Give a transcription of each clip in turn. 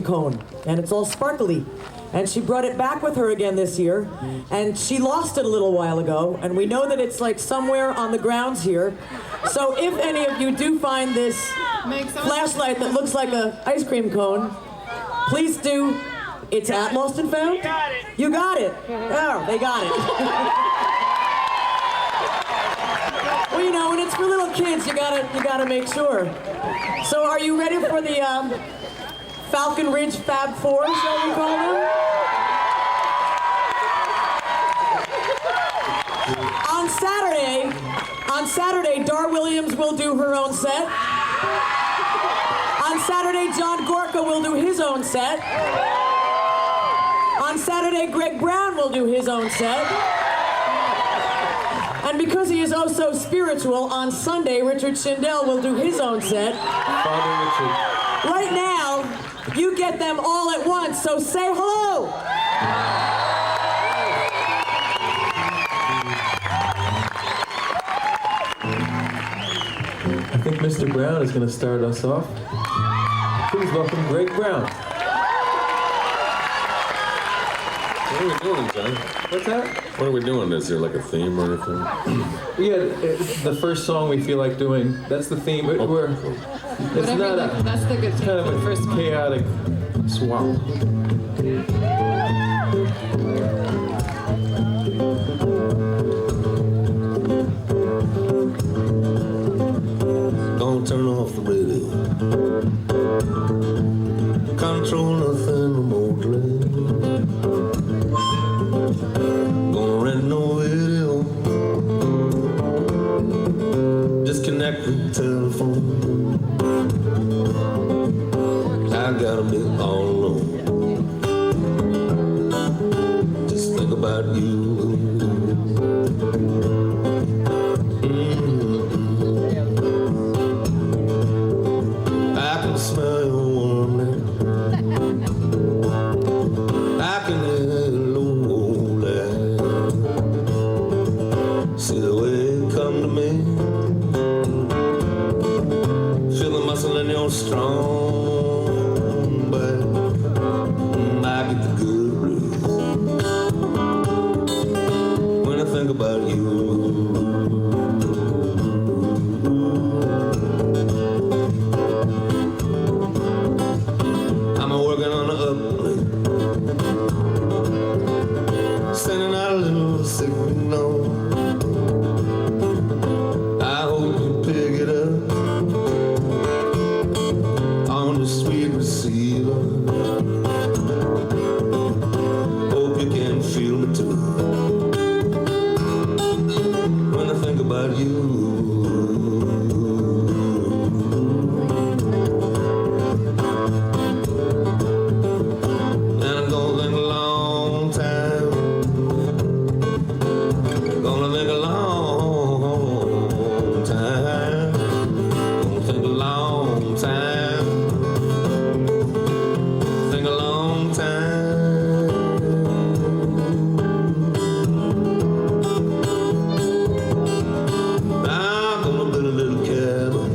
cone, and it's all sparkly. And she brought it back with her again this year, and she lost it a little while ago, and we know that it's like somewhere on the grounds here. So if any of you do find this flashlight that looks like an ice cream cone, please do. It's at Lost and Found? You got it. Oh, they got it. Well, you know, when it's for little kids, you gotta make sure. So are you ready for the Falcon Ridge Fab Four, shall we call them? On Saturday, Dar Williams will do her own set. On Saturday, John Gorka will do his own set. On Saturday, Greg Brown will do his own set. And because he is oh so spiritual, on Sunday, Richard Shindell will do his own set. Father Richard. Right now, you get them all at once, so say hello. I think Mr. Brown is going to start us off. Please welcome Greg Brown. What are we doing, John? What's that? What are we doing? Is there like a theme or anything? Yeah, the first song we feel like doing, that's the theme. It's not that's the good it's kind of a first one. chaotic swamp. Don't turn off the radio. Control nothing remotely. Gonna rent no video. Disconnect the telephone. I gotta be all alone. Just think about you. I can smell your warmth. I can hear your low laugh. See the way you come to me. Feel the muscle in your strong back. I get the good breeze when I think about you. I'm working on an uplink, sending out a little signal. I hope you pick it up on the sweet receiver. Hope you can feel me too when I think about you. And I'm gonna think a long time. Gonna think a long time. Gonna think a long time. Think a long time. I'm gonna build a little cabin.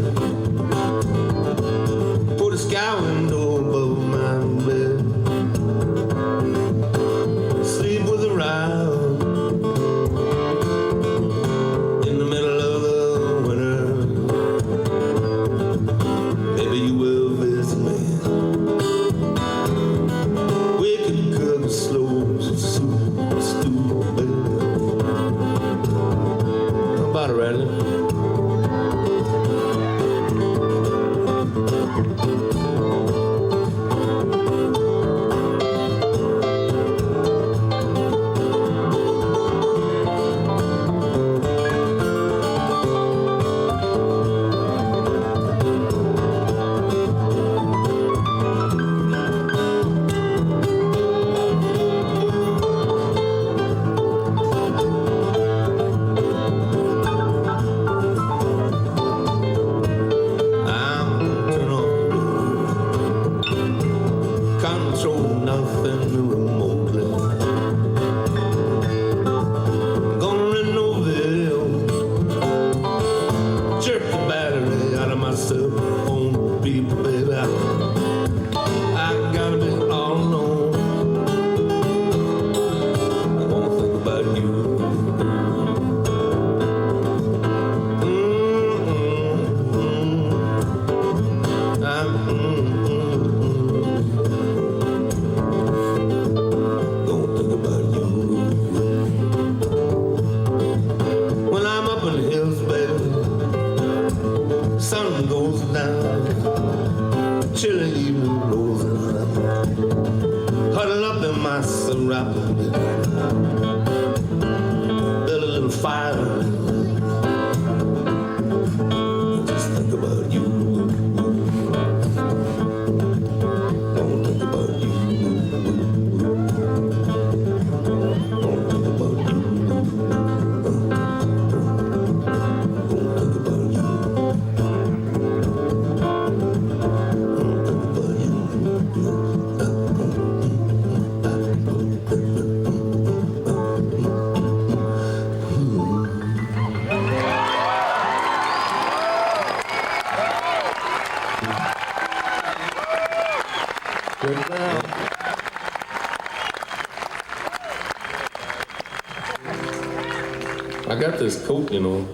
Put a sky window above my bed. Sleep with a ride in the middle of the winter. Maybe you will visit me. We could cook a slow soup, stew, baby. How about it, Radley? Control nothing remotely. Gonna rent no video. Jerk the battery out of my cell phone, people, baby. I gotta sun goes down, chilly evening rolls around. Huddle up in my surroundings, build a little fire. Just think about you. Don't think about you. Don't think about you. Don't think about you. I got this coat, you know,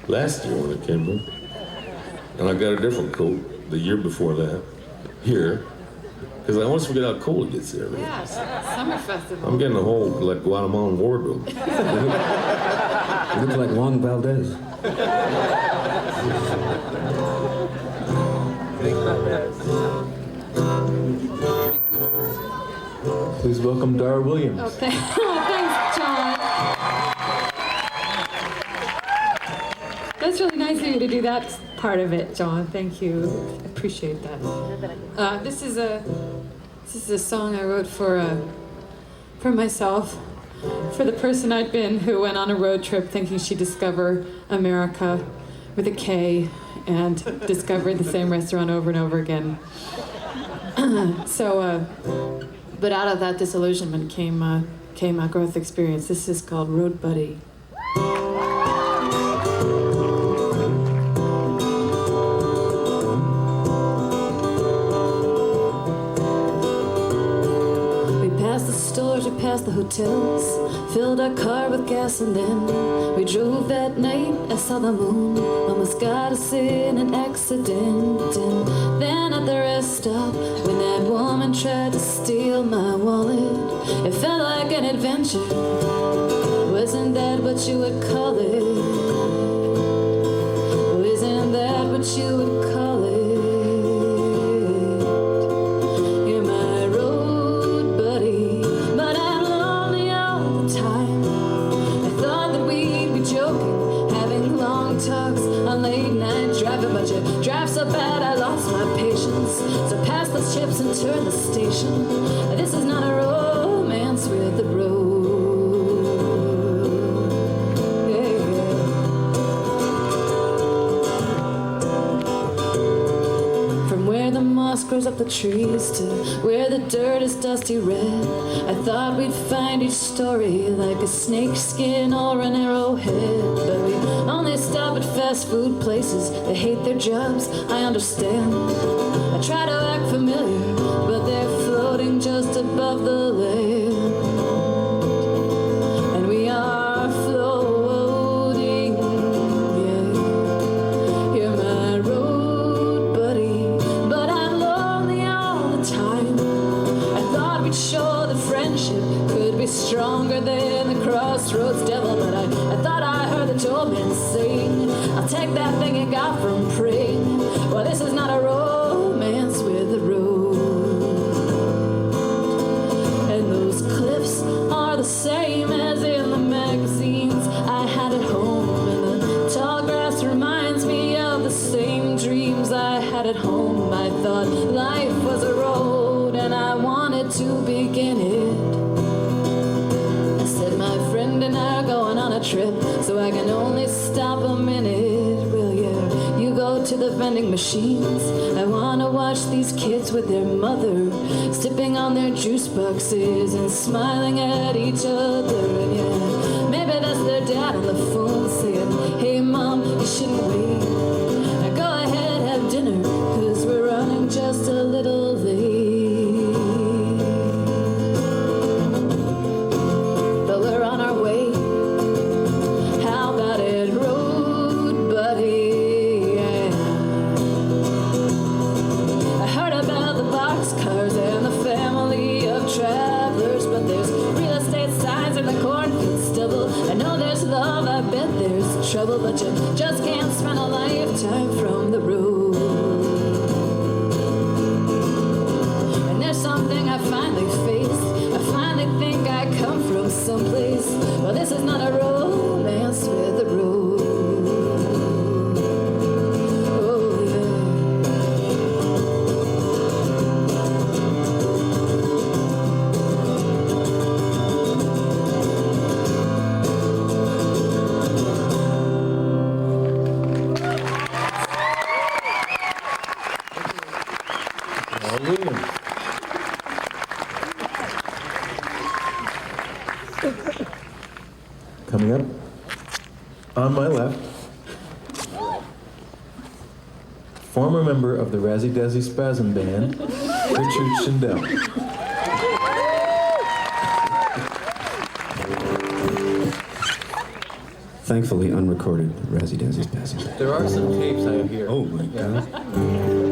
last year when it came in. And I got a different coat the year before that, here. Because I always forget how cold it gets there. Man. Yeah, summer festival. I'm getting a whole, like, Guatemalan wardrobe. You look like Juan Valdez. Please welcome Dara Williams. Oh, thanks, John. That's really nice of you to do that part of it, John. Thank you. I appreciate that. This is a song I wrote for myself, for the person I'd been who went on a road trip thinking she'd discover America with a K and discovered the same restaurant over and over again. But out of that disillusionment came a growth experience. This is called Road Buddy. We passed the hotels, filled our car with gas, and then we drove that night. I saw the moon, almost got us in an accident. And then at the rest stop, when that woman tried to steal my wallet, it felt like an adventure. Wasn't that what you would call it? Isn't that what you would call it? Drive so bad I lost my patience. So pass those chips and turn the station. This is not a romance with the road. Yeah. From where the moss grows up the trees to where the dirt is dusty red, I thought we'd find each story like a snake skin or an arrowhead. But we only stop at fast food places. They hate their jobs, I understand. I try to act familiar, but they're floating just above the land. And we are floating, yeah. You're my road buddy, but I'm lonely all the time. I thought we'd show that friendship could be stronger than the crossroads devil, but I thought I heard the old man sing, I'll take that thing you got from praying. Well, this is not a romance with the road. And those cliffs are the same as in the magazines I had at home, and the tall grass reminds me of the same dreams I had at home. I thought life was a road and I wanted to begin it. I said my friend and I are going on a trip, so I can only stop a minute. Will you go to the vending machines? I wanna watch these kids with their mother, sipping on their juice boxes and smiling at each other. And yeah, maybe that's their dad on the phone saying, hey mom, you shouldn't wait. Now go ahead, have dinner, cause we're running just a little late. But we're on our way. How about it, road buddy? Yeah. I heard about the boxcars and the family of travelers, but there's real estate signs in the cornfield stubble. I know there's love, I bet there's trouble, but you just can't spend a lifetime from the road. Williams. Coming up on my left, former member of the Razzie Dazzie Spasm Band, Richard Shindell. Thankfully unrecorded Razzie Dazzie's passing. There are some tapes I have here. Oh my God.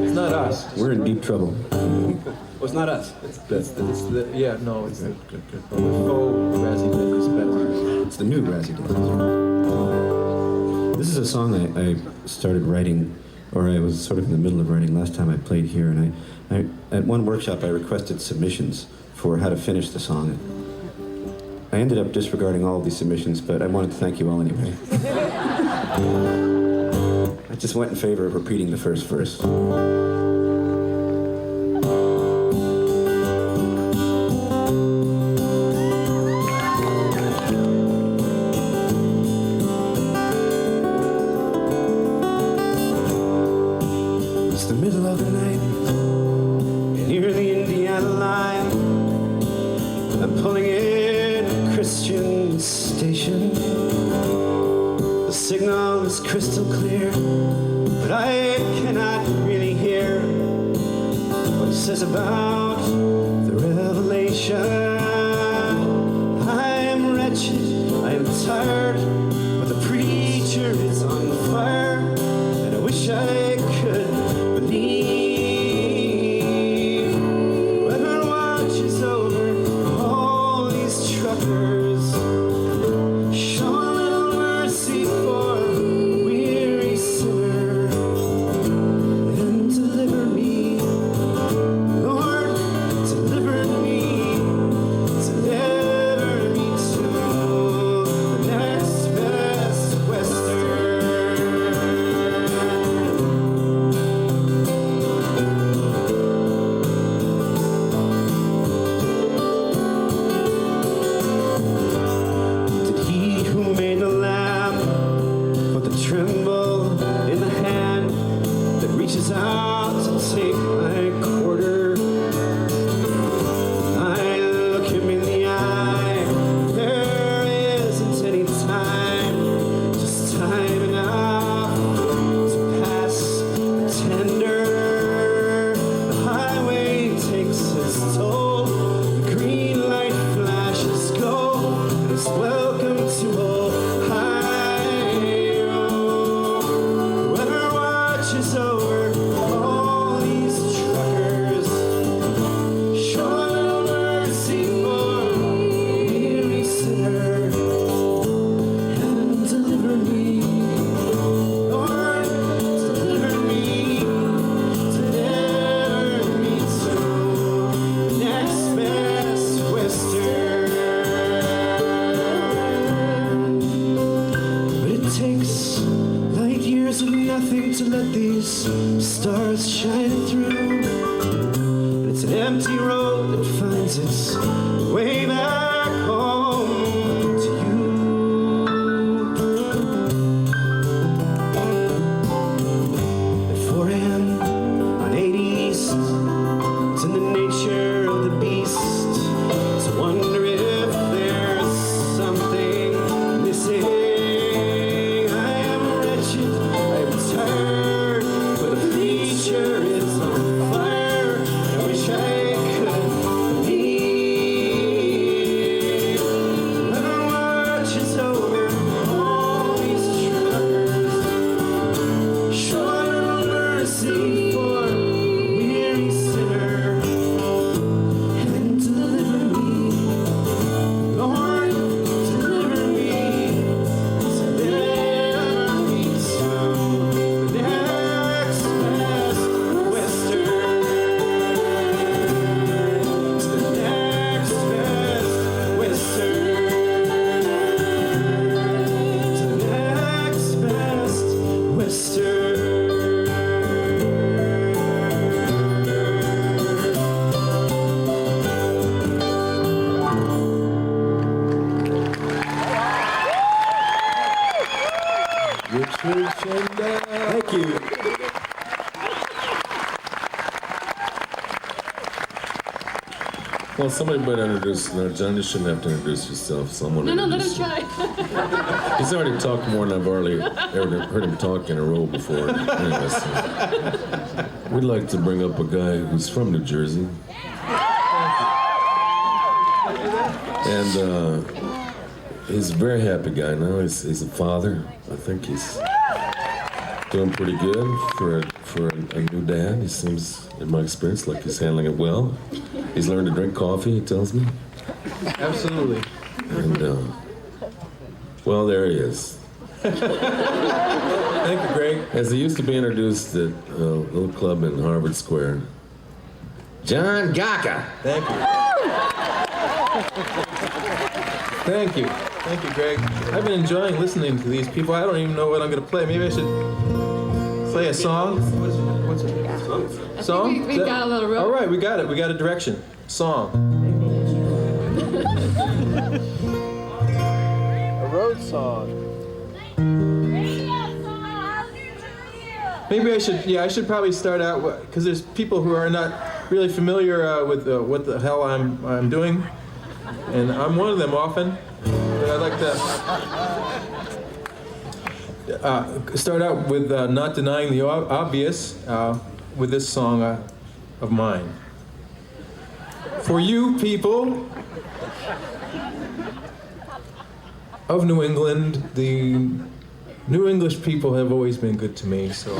It's not us. We're in deep trouble. Oh, it's not us. It's the yeah, no, it's the faux Razzie Dazzie Spasm. It's the new Razzie Dazzie. This is a song I started writing, or I was sort of in the middle of writing last time I played here, and I at one workshop I requested submissions for how to finish the song. I ended up disregarding all of these submissions, but I wanted to thank you all anyway. I just went in favor of repeating the first verse. It's the middle of the night, near the Indiana line. I'm pulling in a Christian station. The signal is crystal clear, but I cannot really hear what it says about the revelation. I am wretched, I am tired, but the preacher is on fire, and I wish I could believe. Whoever watches over all these truckers, show a little mercy for a weary sinner, and deliver me, Lord, deliver me to the next best Western. Did he who made the lamb put the tremble in the hand that reaches out to take my quarter? I look him in the eye. There isn't any time, just time enough to pass the tender. The highway takes its toll. The green light flashes go, and it's welcome to Ohio. Whoever watches over all these truckers, show a little mercy for a weary sinner, and deliver me, Lord, deliver me to the next best Western. But it takes light years of nothing to let these stars shine through. And it's an empty road that finds its way back home to you. At 4 a.m. on 80 East, it's in the nature of the beast to wonder if there's something missing. I am wretched, I am tired, but the future is on fire. I wish I could believe. Well, somebody better introduce. No, John, you shouldn't have to introduce yourself. Someone. No, let him introduce you. try. He's already talked more than I've already ever heard him talk in a row before. Anyway, so we'd like to bring up a guy who's from New Jersey. And he's a very happy guy now. He's a father. I think he's doing pretty good for a new dad. He seems, in my experience, like he's handling it well. He's learned to drink coffee, he tells me. Absolutely. And, well, there he is. Thank you, Greg. As he used to be introduced at a little club in Harvard Square, John Gorka. Thank you. Thank you. Thank you, Greg. I've been enjoying listening to these people. I don't even know what I'm going to play. Maybe I should play a song. What's it? Song? We got a little rope. All right, we got it. We got a direction. Song. A road song. Maybe I should probably start out, because there's people who are not really familiar with what the hell I'm doing, and I'm one of them often. But I'd like to start out with Not Denying the Obvious with this song of mine. For you people of New England, the New English people have always been good to me, so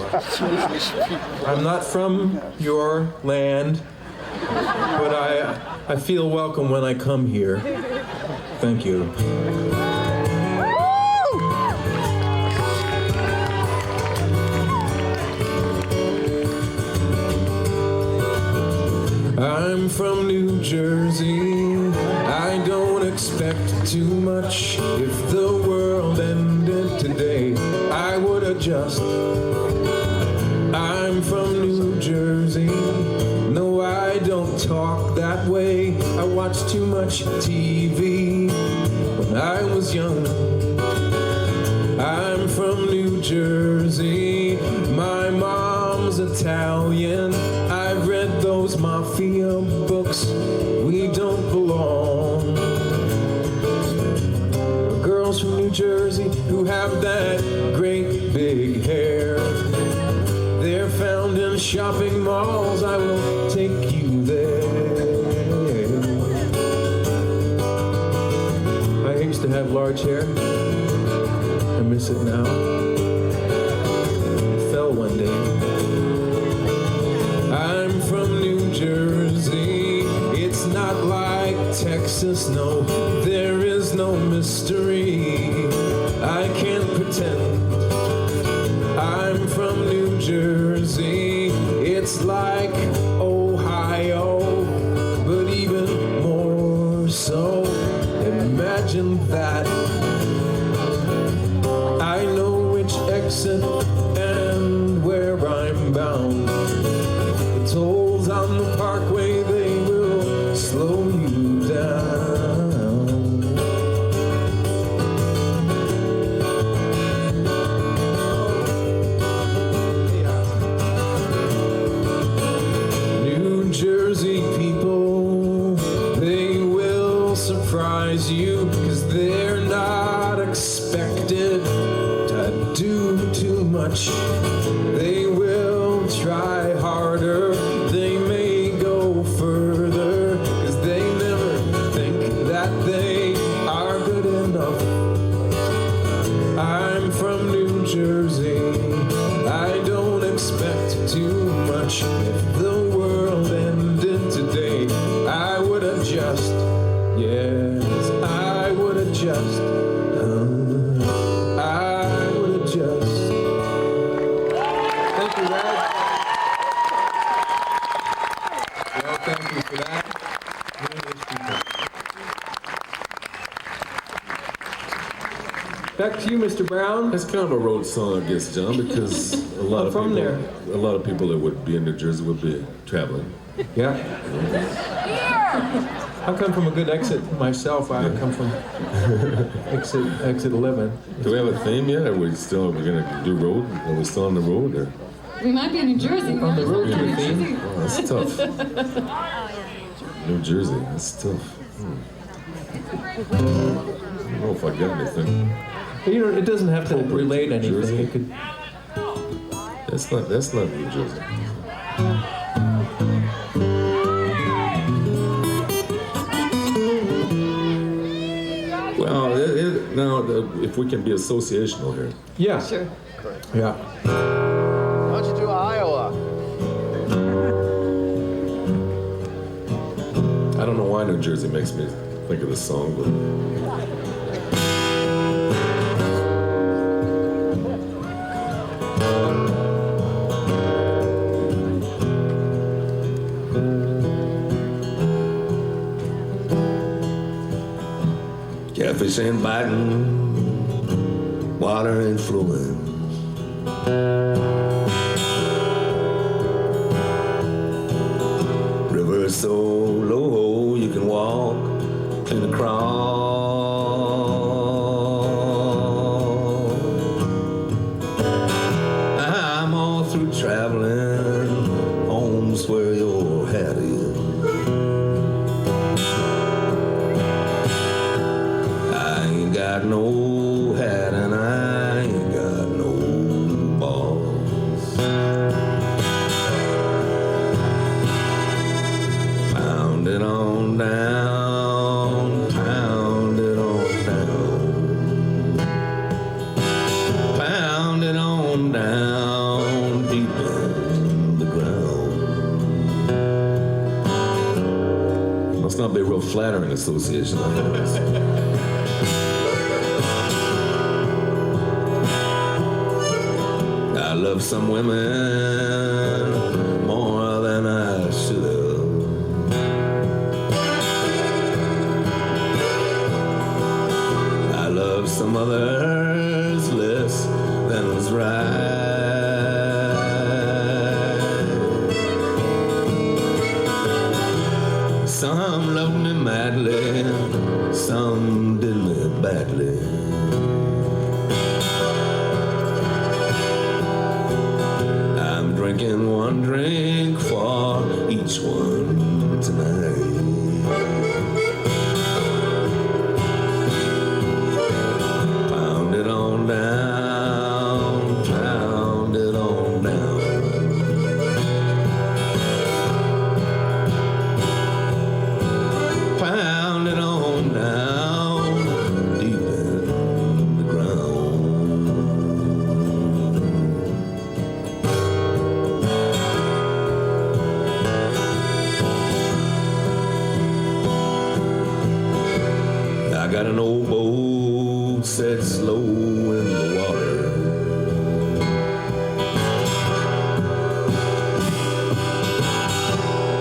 I'm not from your land, but I feel welcome when I come here. Thank you. I'm from New Jersey. I don't expect too much. If the world ended today, I would adjust. I'm from New Jersey. No, I don't talk that way. I watched too much TV when I was young. I'm from New Jersey. My mom's Italian. I've read those mafia books. We don't belong. Girls from New Jersey who have that great big hair, they're found in shopping malls. I will take you there. I used to have large hair. I miss it now. It fell one day. I'm from New Jersey. It's not like Texas, no. There is no mystery. I can't pretend. I'm from New Jersey. It's like Ohio, but even more so. Imagine that. I know which exit and where I'm bound. The tolls on the parkway, they will slow you down. New Jersey people, they will surprise you, 'cause they're not expected to do too much. They will try harder, they may go further, 'cause they never think that they are good enough. I'm from New Jersey. I don't expect too much. If the world ended today, I would adjust. Yes, I would adjust. I would adjust. Thank you, Rad. Well, thank you for that. English people. Back to you, Mr. Brown. That's kind of a road song, I guess, John, because a lot of from people, there. a lot of people that would be in New Jersey would be traveling. Yeah. I come from a good exit myself. I come from exit 11. Do we have a theme yet? Are we gonna do road? Are we still on the road? Or? We might be in New Jersey. On the road to the New theme. Jersey. Oh, that's tough. New Jersey, that's tough. I don't know if I got anything. You know, it doesn't have to relate anything. Jersey? It could. That's not New Jersey. Well, now if we can be associational here. Yeah. Sure. Yeah. Why don't you do Iowa? I don't know why New Jersey makes me think of this song, but. Catfish ain't biting, water ain't flowing. River is so low you can walk in the crawl. I'm all through traveling, home's where your hat is. Got no hat and I ain't got no balls. Pound it on down, pound it on down. Pound it on down, deep in the ground. Must not be a real flattering association, I guess. I love some women more than I should have. I love some others less than was right. Some loved me madly, some did me badly. Drinking one drink for each one tonight. Pound it on down, pound it on down. Pound it on down, deep in the ground. I got an old boat set slow in the water.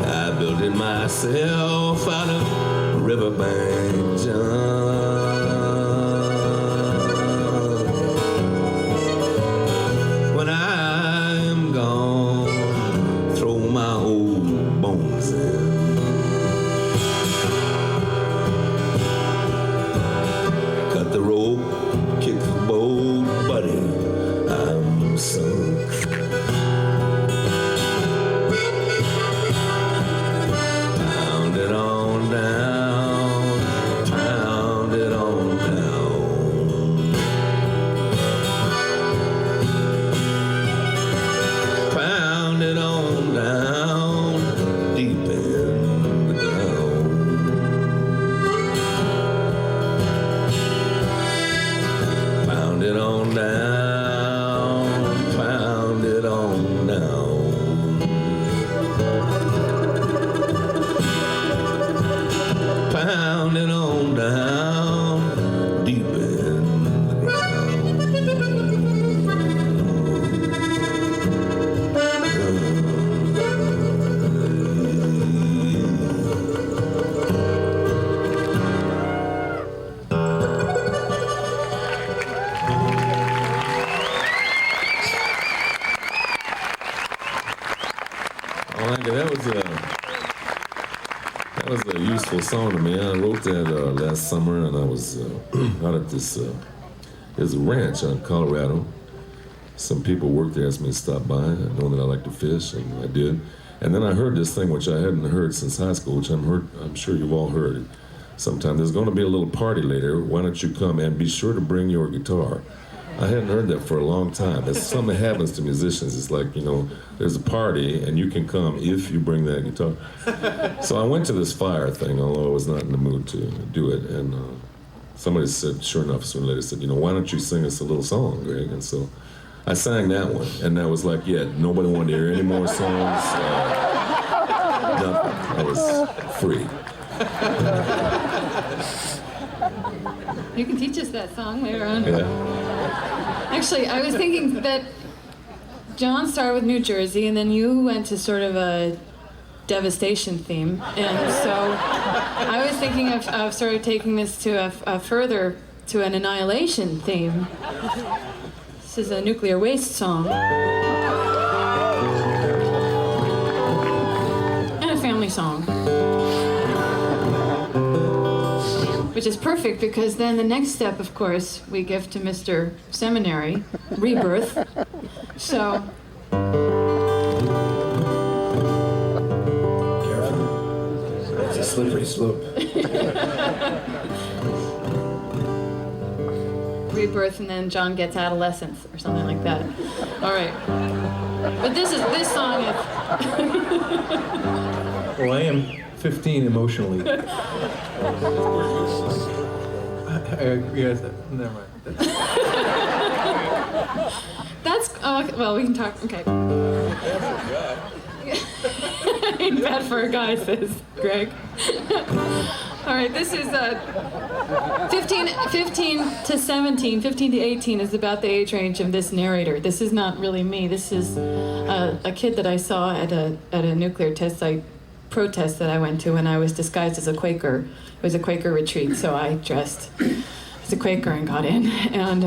I built it myself out of riverbank junk. When I'm gone, throw my old bones in. Cut the rope, kick the boat, buddy, I'm sunk. Pound it on down, pound it on down. Pound it on down, deep in the ground. Pound it on down, pound it on down. Pound it on down, deep in the ground. That was a useful song to me. I wrote that last summer, and I was out at this. There's a ranch out in Colorado, some people worked there asked me to stop by, knowing that I like to fish, and I did. And then I heard this thing, which I hadn't heard since high school, which I'm sure you've all heard it sometime. There's going to be a little party later. Why don't you come and be sure to bring your guitar? I hadn't heard that for a long time. It's something that happens to musicians. It's like, there's a party and you can come if you bring that guitar. So I went to this fire thing, although I was not in the mood to do it. And somebody said, sure enough, sooner or later, said, why don't you sing us a little song, Greg? And so I sang that one. And that was like, yeah, nobody wanted to hear any more songs. Nothing. I was free. You can teach us that song later on. Yeah. Actually, I was thinking that John started with New Jersey, and then you went to sort of a devastation theme, and so I was thinking of sort of taking this to to an annihilation theme. This is a nuclear waste song. And a family song. Which is perfect because then the next step, of course, we give to Mr. Seminary, rebirth. So. Careful. It's a slippery slope. Rebirth, and then John gets adolescence or something like that. All right. But this song is. Well, I am 15 emotionally. Yes, never mind. That's well, we can talk. Okay. Ain't bad for a guy, says Greg. All right, this is 15 to 17, 15 to 18 is about the age range of this narrator. This is not really me. This is a kid that I saw at a nuclear test site protest that I went to when I was disguised as a Quaker. It was a Quaker retreat, so I dressed as a Quaker and got in. And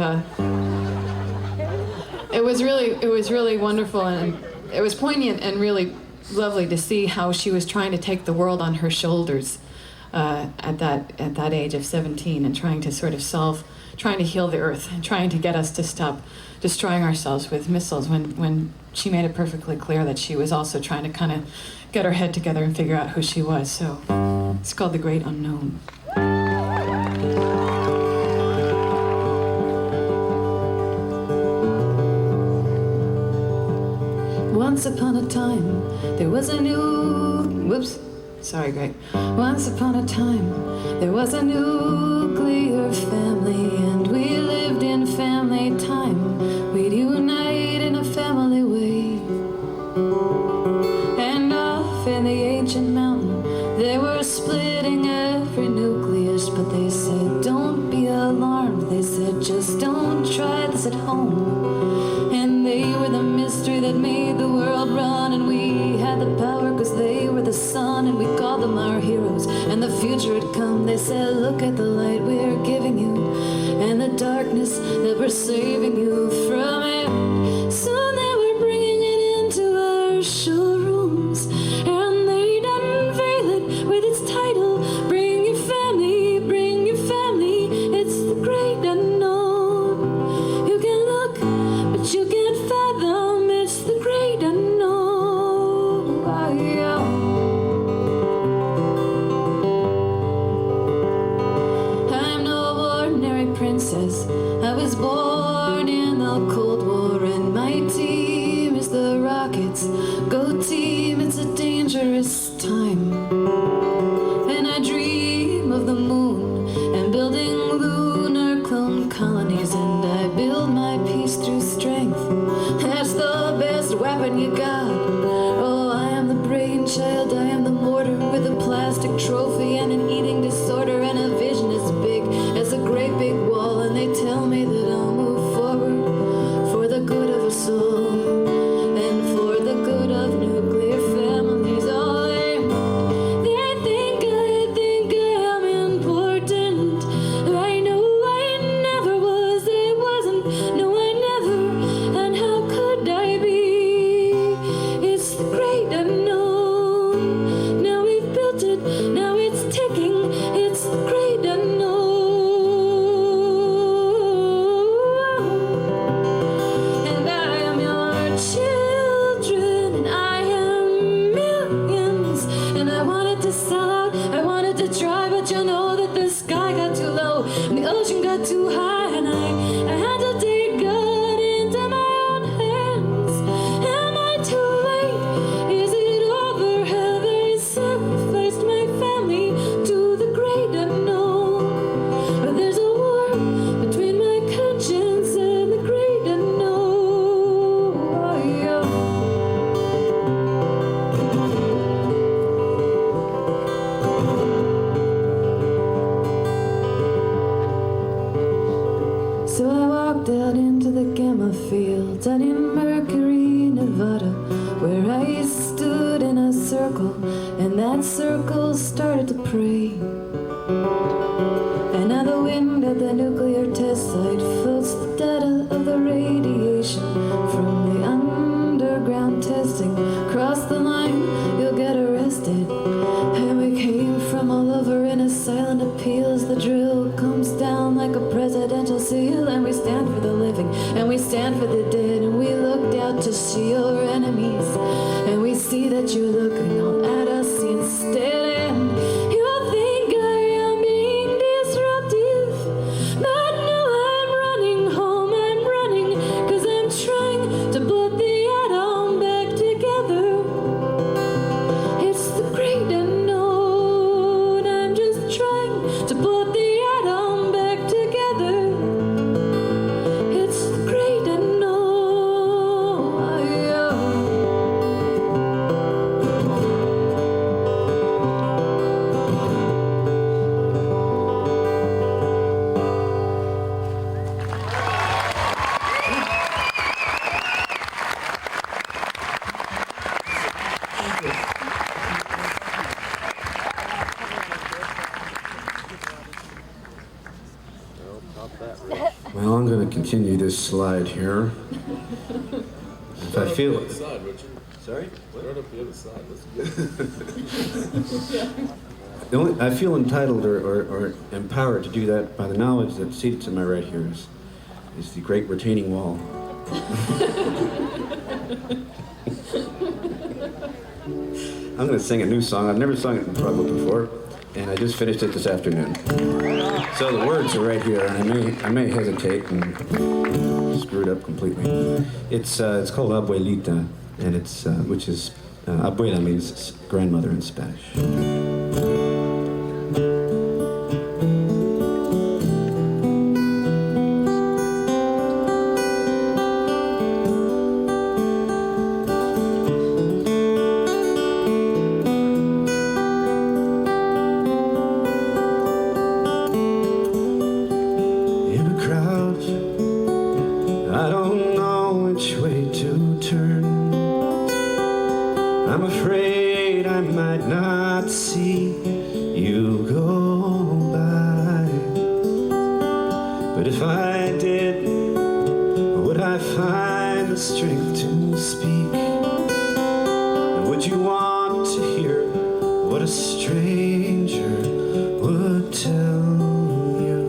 it was really wonderful, and it was poignant and really lovely to see how she was trying to take the world on her shoulders at that age of 17, and trying to sort of trying to heal the earth, and trying to get us to stop destroying ourselves with missiles, when she made it perfectly clear that she was also trying to kind of get her head together and figure out who she was. So it's called The Great Unknown. Once upon a time, there was a whoops, sorry, Greg. Once upon a time, there was a nuclear family, and we lived in family time. We'd unite in a family way. And off in the ancient mountain, they were splitting every nucleus, but they said, don't be alarmed. They said, just don't try this at home. And they were the mystery that made the world run, and we had the power because they were the sun, and we called them our heroes, and the future had come. They said, look at the light we're giving you, and the darkness that we're saving you from it. Soon they were bringing it into our showrooms, and they'd unveil it with its title, Bring Your Family, Bring Your Family. It's the great unknown. You can look, but you can't fathom. It's the great unknown. I'm no ordinary princess. I was born in the Cold War, and my team is the Rockets. Go team, it's a dangerous time. And I dream of the moon and building lunar clone colonies, and I build my peace through strength. That's the best weapon you got. Oh, I am the brainchild, I am the mortar with a plastic trophy and an eating disorder and a vision as big as a great big wall. And they tell me that I'll move forward for the good of us all, and for the good of nuclear families. Oh, they down in Mercury, Nevada, where I stood in a circle, and that circle started to pray. And now the wind at the nuclear test site floats the data of the radiation from the underground testing. Cross the line, you'll get arrested. And we came from all over in a silent appeal as the drill comes down like a presidential seal. And we stand for the living, and we stand for the dead, and we looked out to see your enemies, and we see that you're looking all at us instead. And you think I am being disruptive, but no, I'm running home. I'm running 'cause I'm trying to put the atom back together. It's the great unknown. I'm just trying to put the atom back together. It's the great unknown. Well, I'm going to continue this slide here. If I feel it. Side, Richard. Sorry? Right up the other side. Let's go. I feel entitled or empowered to do that by the knowledge that seated to my right here is the great retaining wall. I'm going to sing a new song. I've never sung it in public before, and I just finished it this afternoon. So the words are right here, and I may hesitate and screw it up completely. It's called Abuelita, and it's which is abuela means grandmother in Spanish. I don't know which way to turn. I'm afraid I might not see you go by. But if I did, would I find the strength to speak? And would you want to hear what a stranger would tell you?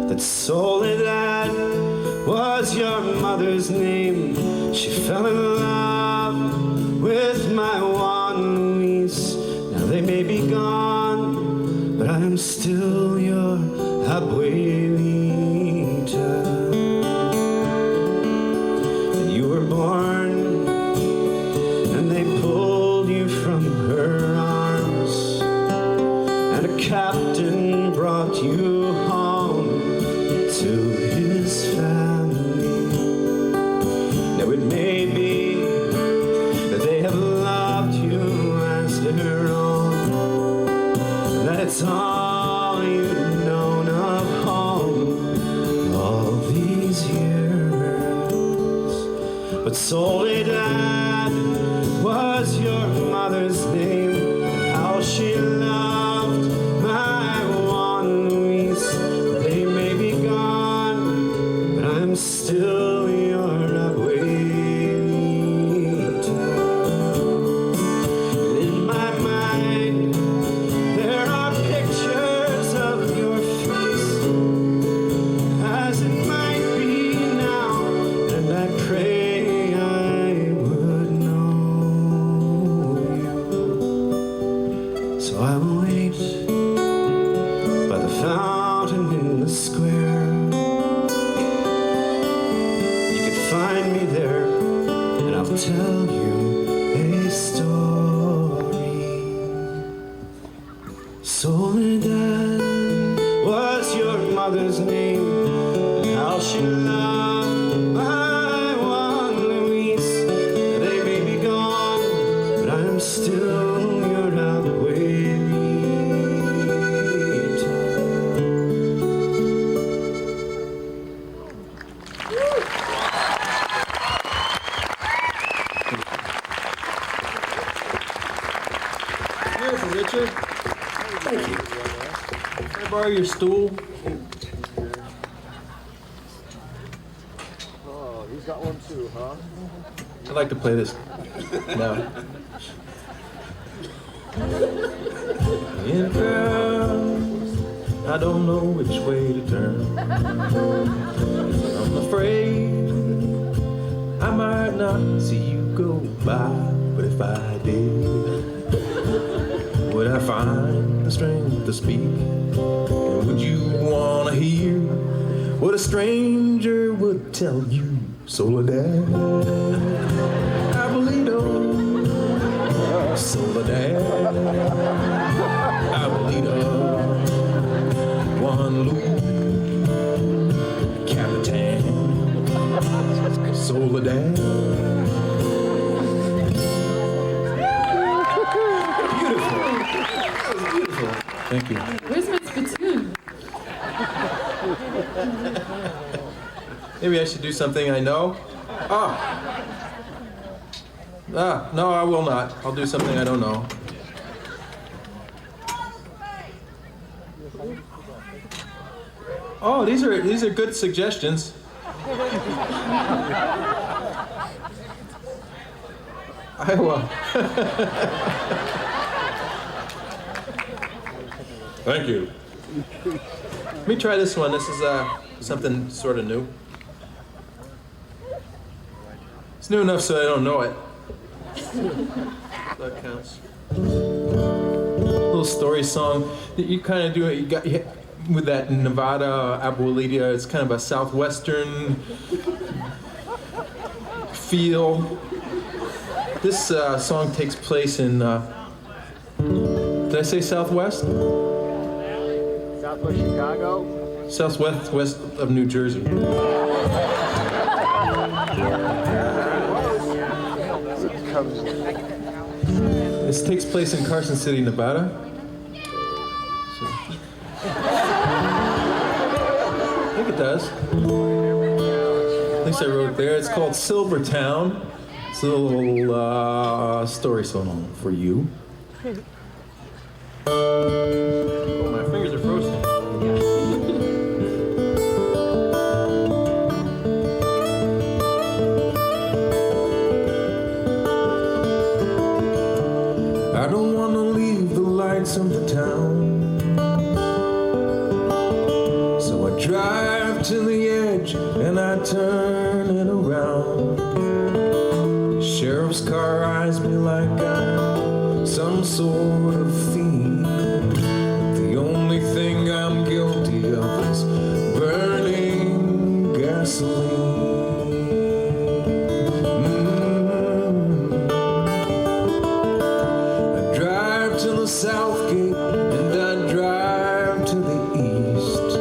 That Soledad was your mother's name. She fell in love with my Juan Luis. Now they may be gone, but I am still your abuelita. And you were born, and they pulled you from her arms, and a captain brought you home to his family. Now it may be that they have loved you as their own, and that it's all you've known of home all these years. But Soledad was your mother's name, and how she loved my Juan Luis. They may be gone, but I'm still your abuelita. And in my mind, there are pictures of your face, as it might be now, and I pray I would know you. So I will wait by the fountain in the square. You can find me there, and I'll tell you a story. Soledad was your mother's name, and how she loved my Juan Luis. They may be gone, but I'm still your abuelita. Richard. Thank you. Can I borrow your stool? Oh, he's got one too, huh? I'd like to play this now. In a crowd, I don't know which way to turn. I'm afraid I might not see you go by, but if I did, would I find the strength to speak? And would you want to hear what a stranger would tell you? Soledad, Abuelito, Soledad, Abuelito, Juan Luis, Capitan, Soledad. Beautiful. That was beautiful. Thank you. Where's my spittoon? Maybe I should do something I know. No, I will not. I'll do something I don't know. Oh, these are good suggestions. Iowa. Thank you. Let me try this one. This is something sort of new. It's new enough so I don't know it. That counts. Little story song that you kind of do. You got with that Nevada Abuelita. It's kind of a southwestern feel. This song takes place in. Did I say southwest? Southwest Chicago? Southwest of New Jersey. This takes place in Carson City, Nevada. I think it does. At least I wrote it there. It's called Silvertown. It's a little story song for you. Oh, my fingers are frozen. I don't want to leave the lights of the town, so I drive to the edge and I turn it around. The sheriff's car eyes me like I'm some sort of fiend. The only thing I'm guilty of is burning gasoline. Southgate and I drive to the east.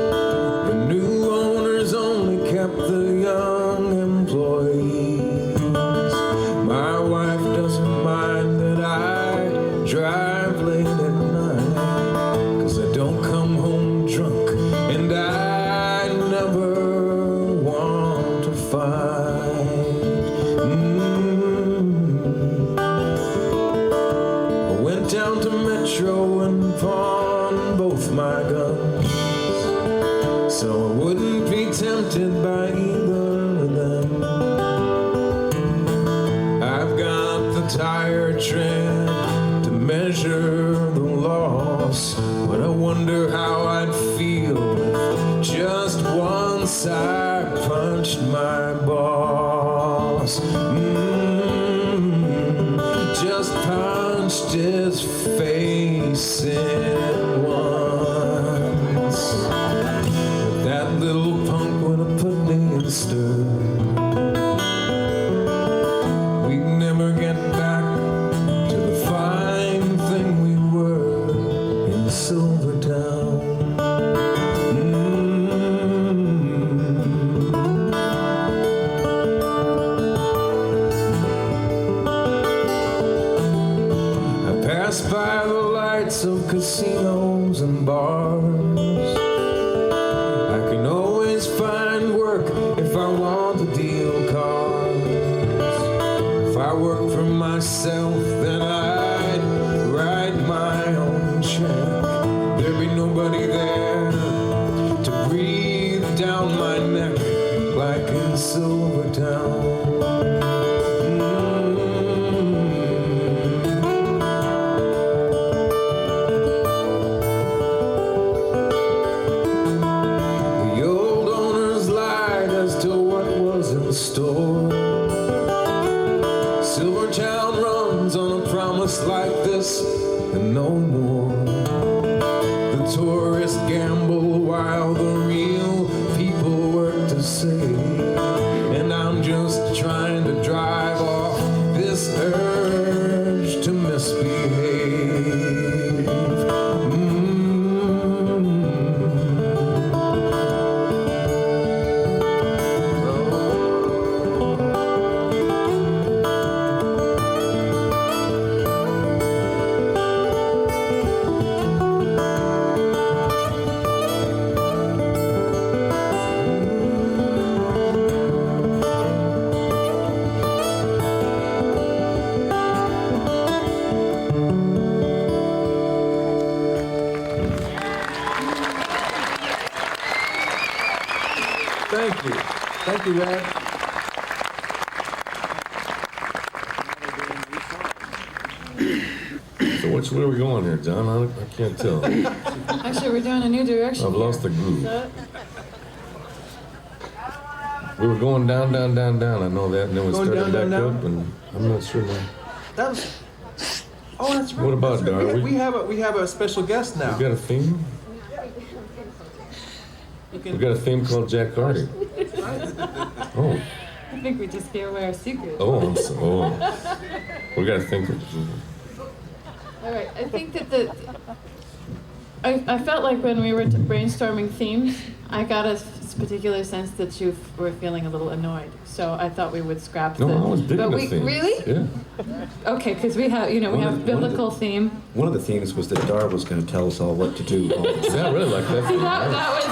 The new owners only kept the young employees. My wife doesn't mind that I drive late at night, 'cause I don't come home drunk and I never want to fight. I went down to Metro and pawned both my guns, so I wouldn't be tempted by either of them. I've got the tire tread to measure the loss, but I wonder how I'd feel if just once I punched my boss. Just punched his face in once. That little punk would have put me in stir. We'd never get back to the fine thing we were in Silvertown. By the lights of casinos and bars, I can always find work if I want to deal cards. If I work for myself, then I'd write my own shack. There'd be nobody there to breathe down my neck like in Silvertown. The old owners lied as to what was in store. Silvertown runs on a promise like this and no more. The tourists gamble while the real people work to save. And I'm just trying to drive off this urge to misbehave. Thank you. Thank you, Rad. So where are we going here, John? I can't tell. Actually, we're doing a new direction. I've lost the groove. So, We were going down, down, down, down. I know that, and then we Going started down, back down, up, and I'm not sure now. That was. Oh, that's right. What about, that's right. Dar? We have a special guest now. We got a theme? We got a theme called Jack Hardy. Oh, I think we just gave away our secret. oh, we got to think. All right, I think that I felt like when we were brainstorming themes, I got a particular sense that you were feeling a little annoyed. So I thought we would scrap No, I was digging the themes. Really? Yeah. Okay, because we have, we have biblical theme. One of the themes was that Dar was going to tell us all what to do. Is that really like that? See, that was.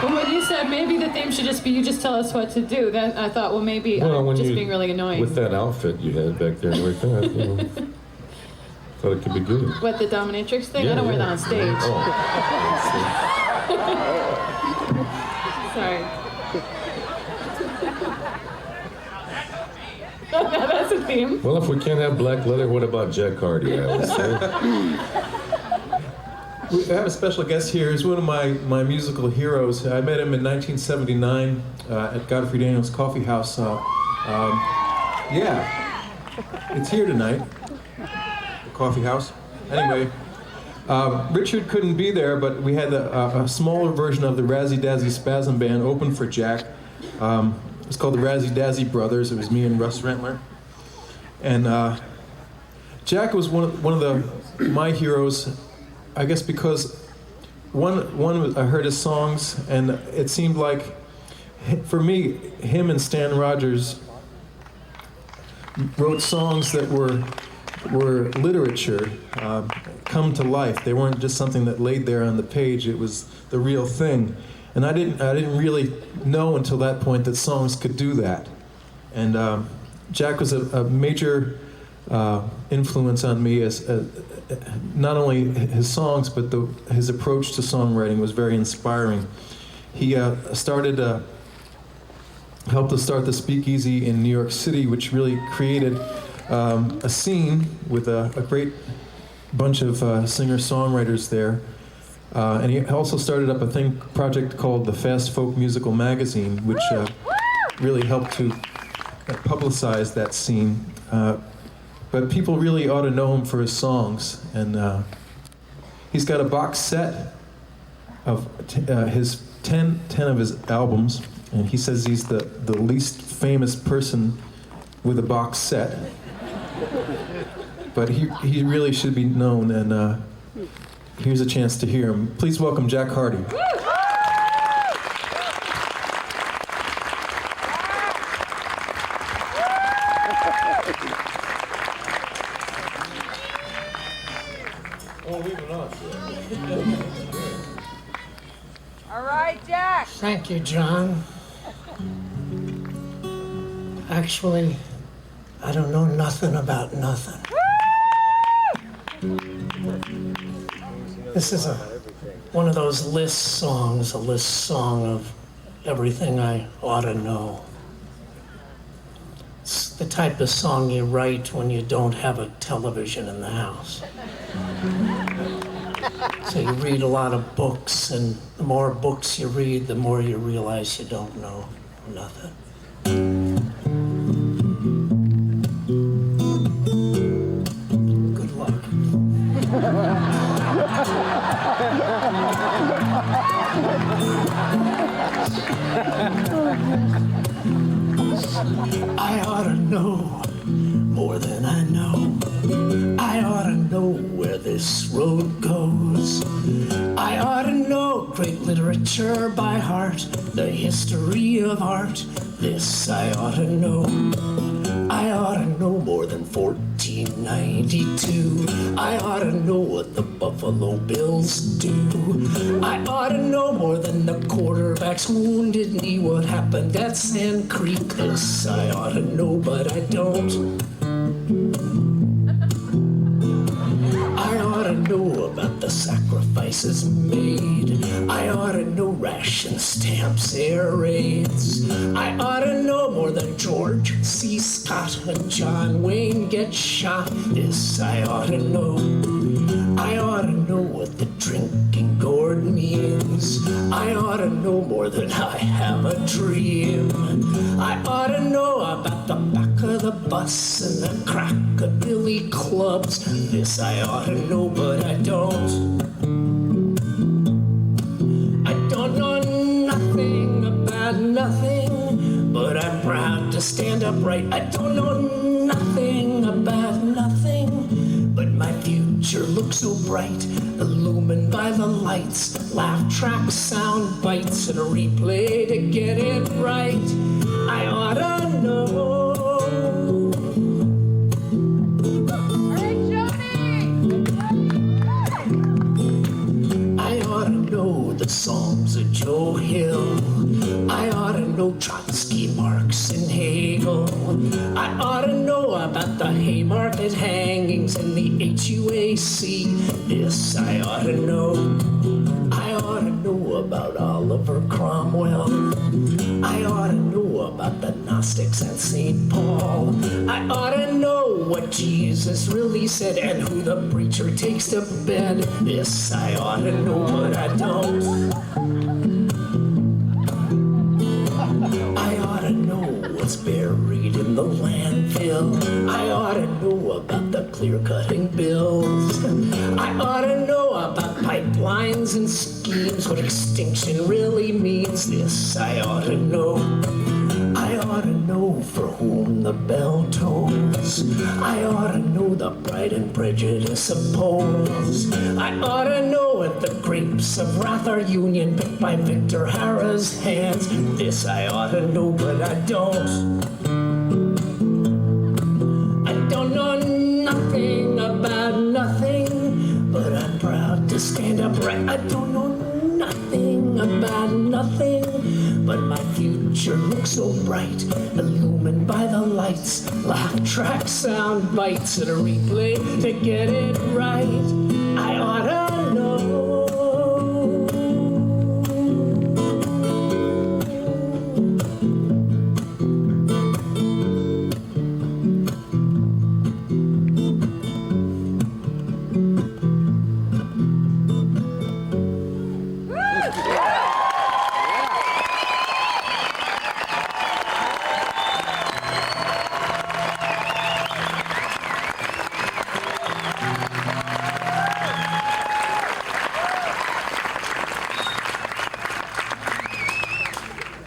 Well, when you said maybe the theme should just be you just tell us what to do, then I thought, well, maybe I'm just being really annoying. With that outfit you had back there and everything, I thought it could be good. What, the dominatrix thing? I don't wear that on stage. Oh. Sorry. No, that's a theme. Well, if we can't have black leather, what about Jack Hardy, I always say? We have a special guest here. He's one of my musical heroes. I met him in 1979 at Godfrey Daniels Coffee House. Yeah, it's here tonight, the coffee house. Anyway, Richard couldn't be there, but we had a smaller version of the Razzie Dazzy Spasm Band open for Jack. It's called the Razzie Dazzy Brothers. It was me and Russ Rentler. And Jack was one of my heroes, I guess because I heard his songs, and it seemed like, for me, him and Stan Rogers wrote songs that were literature, come to life. They weren't just something that laid there on the page. It was the real thing. And I didn't really know until that point that songs could do that. And Jack was a major influence on me as not only his songs, but his approach to songwriting was very inspiring. He helped us start the Speakeasy in New York City, which really created a scene with a great bunch of singer-songwriters there. And he also started up a project called the Fast Folk Musical Magazine, which really helped to publicize that scene. But people really ought to know him for his songs. And he's got a box set of his 10 of his albums. And he says he's the least famous person with a box set. But he really should be known, and here's a chance to hear him. Please welcome Jack Hardy. All right, Jack. Thank you, John. Actually, I don't know nothing about nothing. This is one of those list songs, a list song of everything I ought to know. It's the type of song you write when you don't have a television in the house. So you read a lot of books, and the more books you read, the more you realize you don't know nothing. Good luck. I ought to know more than I know. I ought to know where this road goes. I ought to know great literature by heart, the history of art. This I ought to know. I ought to know more than 1492. I ought to know what the Buffalo Bills do. I ought to know more than the quarterback's wounded knee, what happened at Sand Creek. This I ought to know, but I don't. I ought to know about the sacrifices made. I ought to know ration stamps, air raids. I ought to know more than George C. Scott and John Wayne get shot. This I ought to know. I ought to know what the drinking gourd means. I ought to know more than I have a dream. I ought to know about the back of the bus and the crackabilly clubs. This I ought to know, but I don't. I don't know nothing about nothing, but I'm proud to stand upright. I don't know nothing about nothing, but my future looks so bright, illumined by the lights, laugh tracks, sound bites, and a replay to get it right. I ought to know. Hey, Johnny! I ought to know the Psalms of Joe Hill. I ought to know Trotsky, Marx, and Hegel. I ought to know about the Haymarket hangings and the HUAC. This I ought to know. I ought to know about Oliver Cromwell. I ought to know about the Gnostics and St. Paul. I ought to know what Jesus really said and who the preacher takes to bed. This I ought to know, but I don't. I ought to know what's buried in the landfill. I ought to know about the clear-cutting bills. I ought to know about pipelines and schemes, what extinction really means. This I ought to know. I ought to know for whom the bell tolls. I ought to know the Pride and Prejudice of polls. I ought to know if the grapes of wrath are union picked by Victor Hara's hands. This I ought to know, but I don't. I don't know nothing about nothing, but I'm proud to stand upright. I don't know nothing about nothing, but my future looks so bright, illumined by the lights, laugh track, sound bites, and a replay to get it right. I ought to know.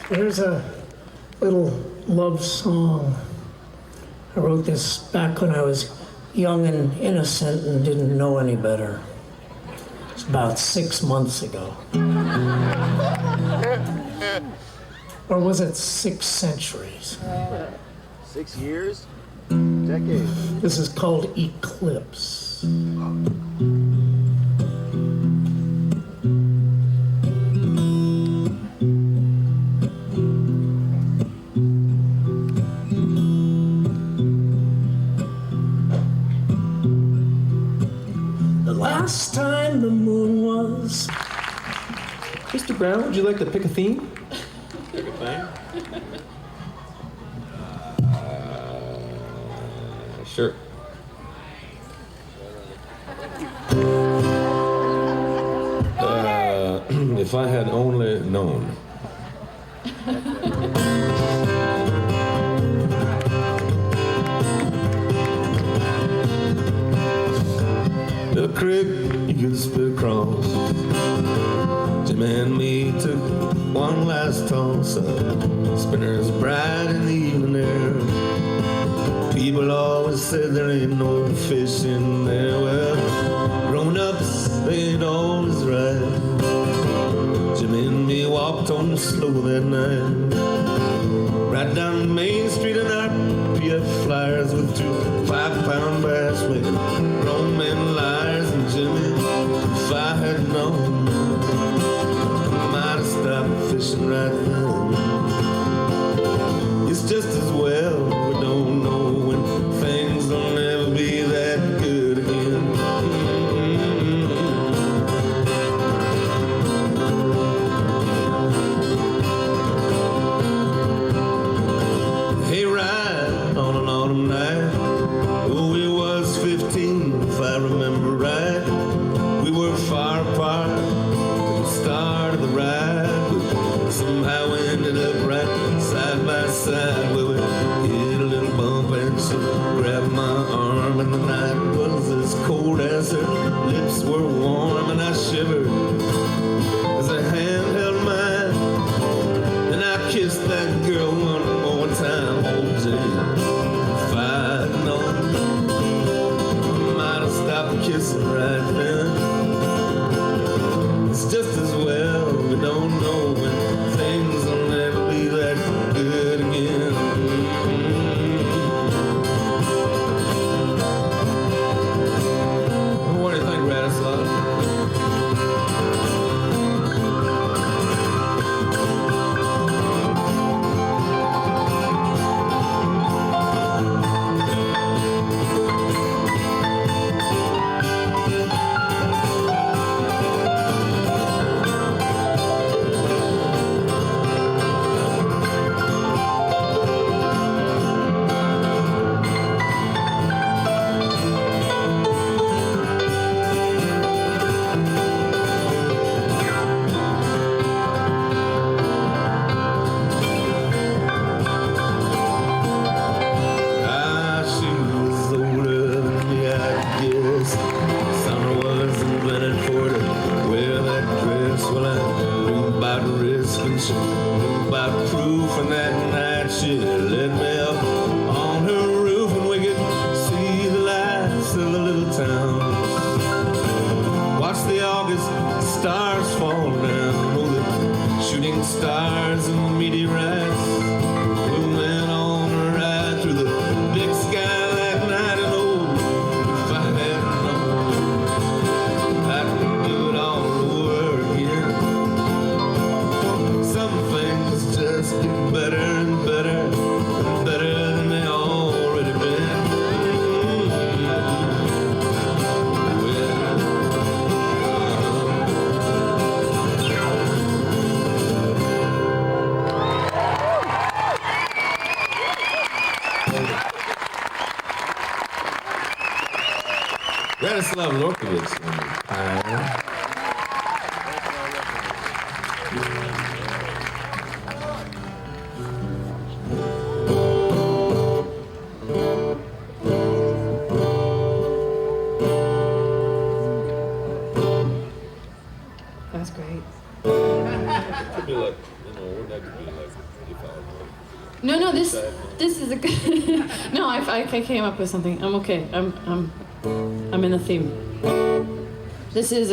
Here's a little love song. I wrote this back when I was young and innocent and didn't know any better. It's about 6 months ago. Or was it 6 centuries? 6 years? Decade. This is called Eclipse. last time the moon was. Mr. Brown, would you like to pick a theme? Pick a thing? Sure. If I had only known. The creek you could spit across. Jim and me took one last toss of spinners bright in the evening air. People always said there ain't no fish in there. Well, grown-ups, they ain't always right. Jim and me walked on slow that night, right down Main Street in our PF flyers with 2 5-pound bass weighing grown men liars. And Jimmy, if I had known, I might have stopped fishing right then. It's just as well we don't know when things will never be that good again. Hey, ride on an autumn night. Oh, we was 15, if I remember right. We were far apart at the start of the ride, but somehow we ended up right side by side. Where we hit a little bump and she grabbed my arm, and the night was as cold as her lips were warm, and I shivered as her hand held mine, and I kissed that girl one more time. Oh, Jane, if I'd known, I might have stopped kissing right then. It's just as well we don't know when things will never be that good again. What do you think, Radislav? Stars and meteorites. We went on a ride through the big sky that night, and oh, if I had known, I could do it all over again. Some things just get better and better and better than they already been. Radislav Lorkovich. That's great. Could be like, that could be like if I No, this is a good. No, I came up with something. I'm okay. I'm in the theme. This is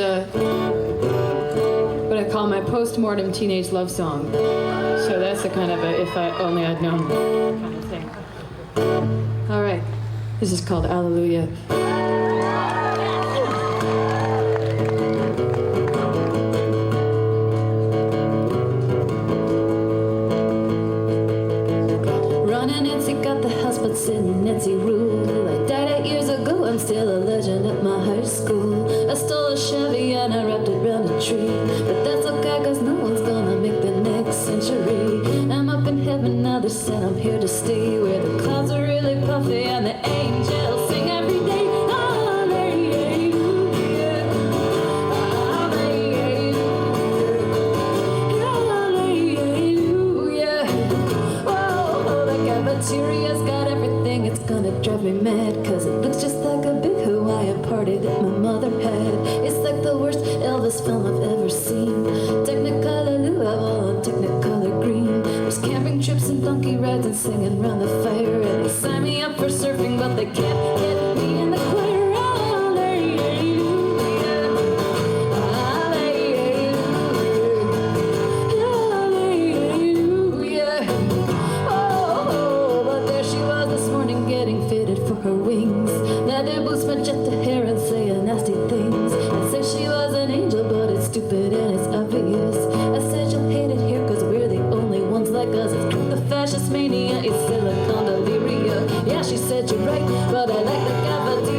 what I call my post-mortem teenage love song. So that's a kind of a if I only I'd known kind of thing. All right. This is called Alleluia. Running Nancy got the house, but sitting Nancy rule. I died 8 years ago, I'm still a legend. legend at my high school. I stole a Chevy and I wrapped it around a tree. But that's okay, cause no one's gonna make the next century. I'm up in heaven now, they said I'm here to stay, where the clouds are really puffy and the angels sing every day. Cafeteria's got everything, it's gonna drive me mad, cause it looks just like a big Hawaiian party that my mother had. It's like the worst Elvis film I've ever seen. Technicolor luau on Technicolor green. There's camping trips and donkey rides and singing around the fire, and they sign me up for surfing, but they can't get me in the choir. Her wings, leather boots, magenta hair, and saying nasty things. I said she was an angel, but it's stupid and it's obvious. I said you'll hate it here, cause we're the only ones like us. It's the fascist mania, it's silicon deliria. Yeah, she said you're right, but I like the cafeteria.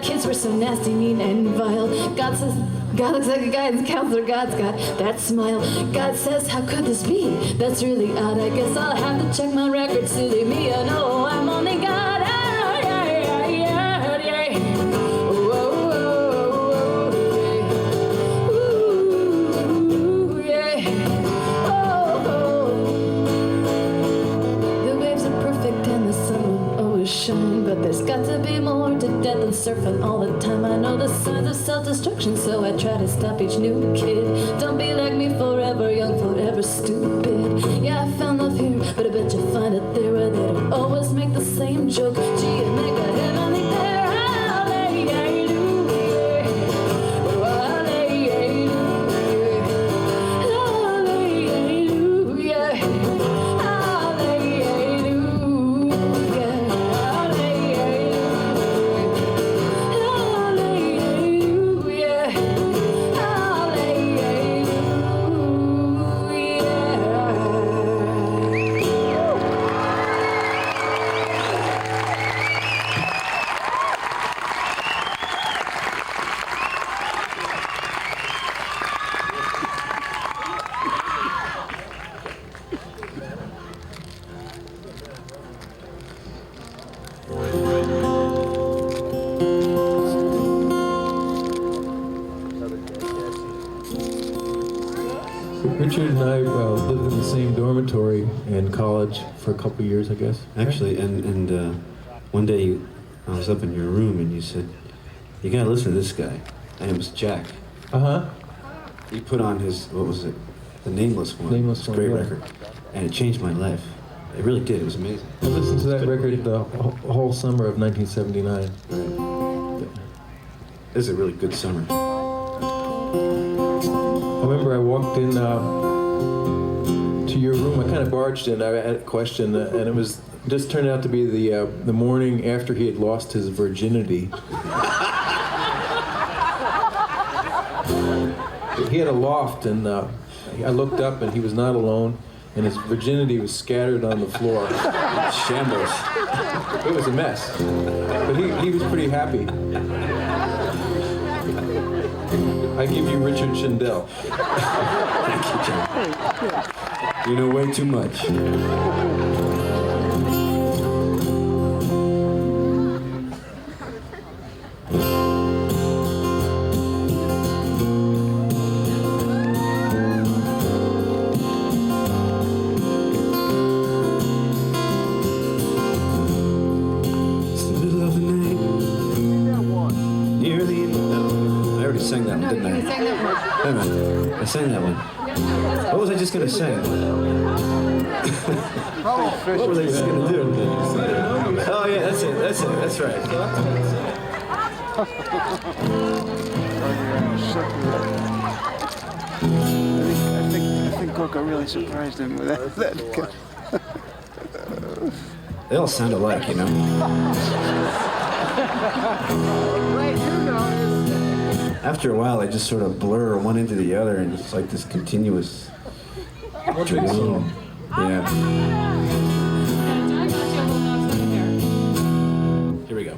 Kids were so nasty, mean, and vile. God says, God looks like a guidance counselor. God's got that smile. God says, how could this be? That's really odd. I guess I'll have to check my record. Silly me, I know I'm only God. The waves are perfect and the sun will always shine, but there's got to be more to death than surfing all the time. I know the signs of self-destruction, so I try to stop each new kid. Don't be like me, forever young, forever stupid. Yeah, I found love here, but I bet you'll find it there, where they don't always make the same joke. Gee, it make a heavenly pair. Richard and I lived in the same dormitory in college for a couple of years, I guess. Actually, and one day I was up in your room and you said, you gotta listen to this guy. And it was Jack. Uh-huh. He put on his, what was it? The Nameless One. Nameless One, great yeah. record. And it changed my life. It really did, it was amazing. I listened to that record the whole summer of 1979. Right. This is a really good summer. I remember I walked in to your room. I kind of barged in. I had a question, and it was just turned out to be the morning after he had lost his virginity. He had a loft, and I looked up, and he was not alone, and his virginity was scattered on the floor. Shambles. It was a mess, but he was pretty happy. I give you Richard Shindell. Thank you, John. You know way too much. I sang that one. What was I just going to sing? What were they just going to do? Oh yeah, that's it, that's right. I think Gorka really surprised him with that. They all sound alike, you know. Wait, you know. after a while, they just sort of blur one into the other, and it's like this continuous dream. Yeah. Here we go.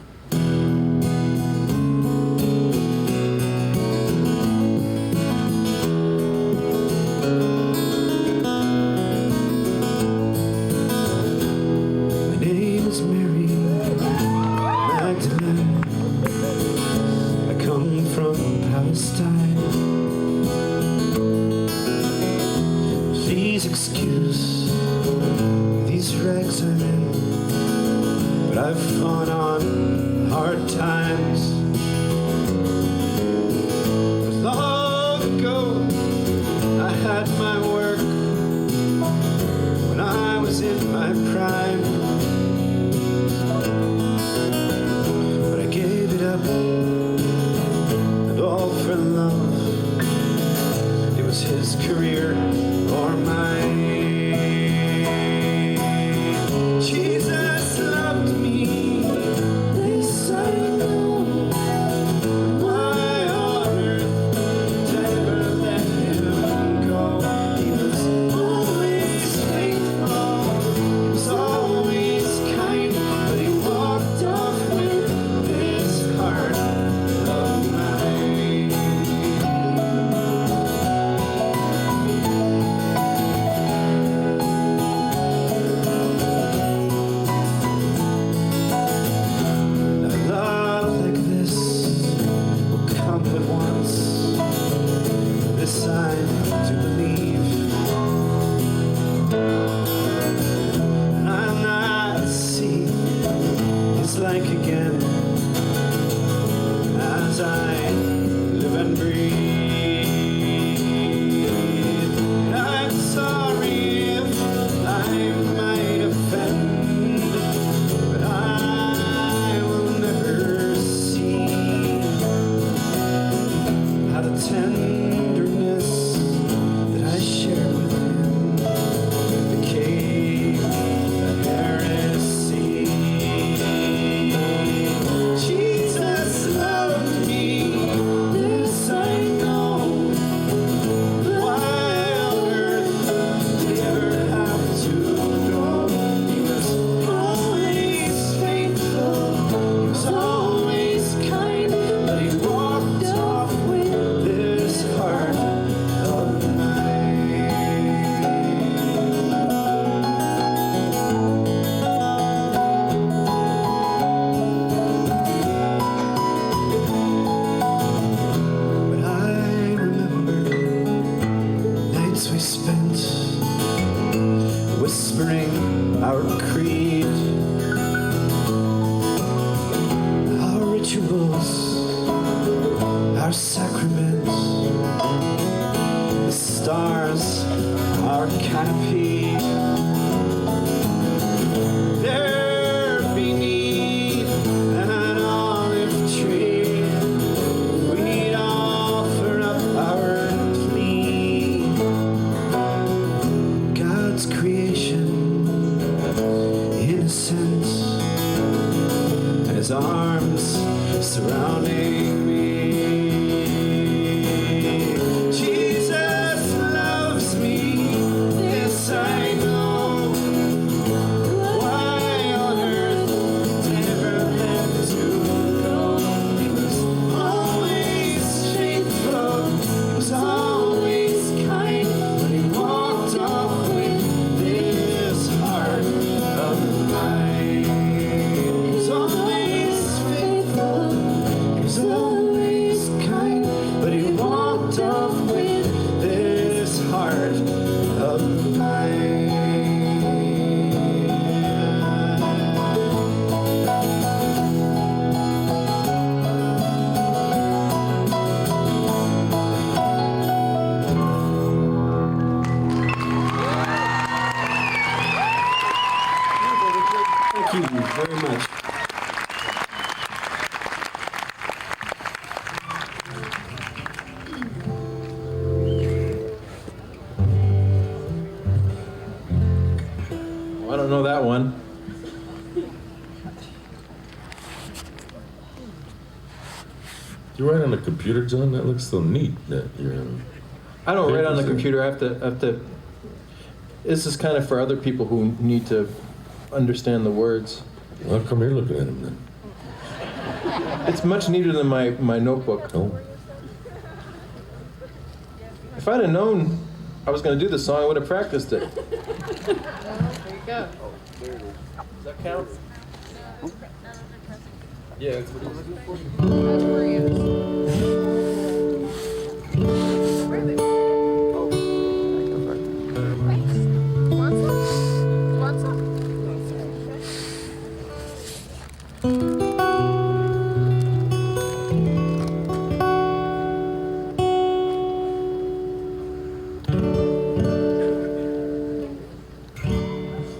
My name is Mary Magdalene. I come from Palestine. Please excuse these rags I'm in, but I've gone on hard times. But long ago, I had my work when I was in my prime. But I gave it up, and all for love. It was his career or mine. Jesus loved me, this I know. Why on earth did I ever let him go? He was always faithful, he was always kind, but he walked off with this heart of mine. Like again, as I live and breathe. And I'm sorry if I might offend, but I will never see how the tenderness that I shared with him became a heresy. Jesus loved me, this I know. Why on earth did he ever have to go? He was always faithful, he was always kind, but he walked off with this heart of mine. But I remember nights we spent whispering our creed, our rituals, our sacraments, the stars, our canopy. There beneath an olive tree, we'd offer up our plea. God's creation, innocent, and his arms surrounding me. Jesus loves me, this I know. Why on earth did I ever have to go? He was always faithful, he was always kind, but he walked off with this heart of mine. He was always faithful, he was always kind, but he walked off with this heart of mine. Thank you very much. Oh, I don't know that one. You you write on the computer, John? That looks so neat. That you're. I don't write on the computer. I have to. This is kind of for other people who need to understand the words. Well, come here looking at them then. It's much neater than my notebook. Oh. If I'd have known I was going to do this song, I would have practiced it. There you go. Does that count? Yeah, that's what he's doing for you. That's where he is. Where are they? Want some? Want some?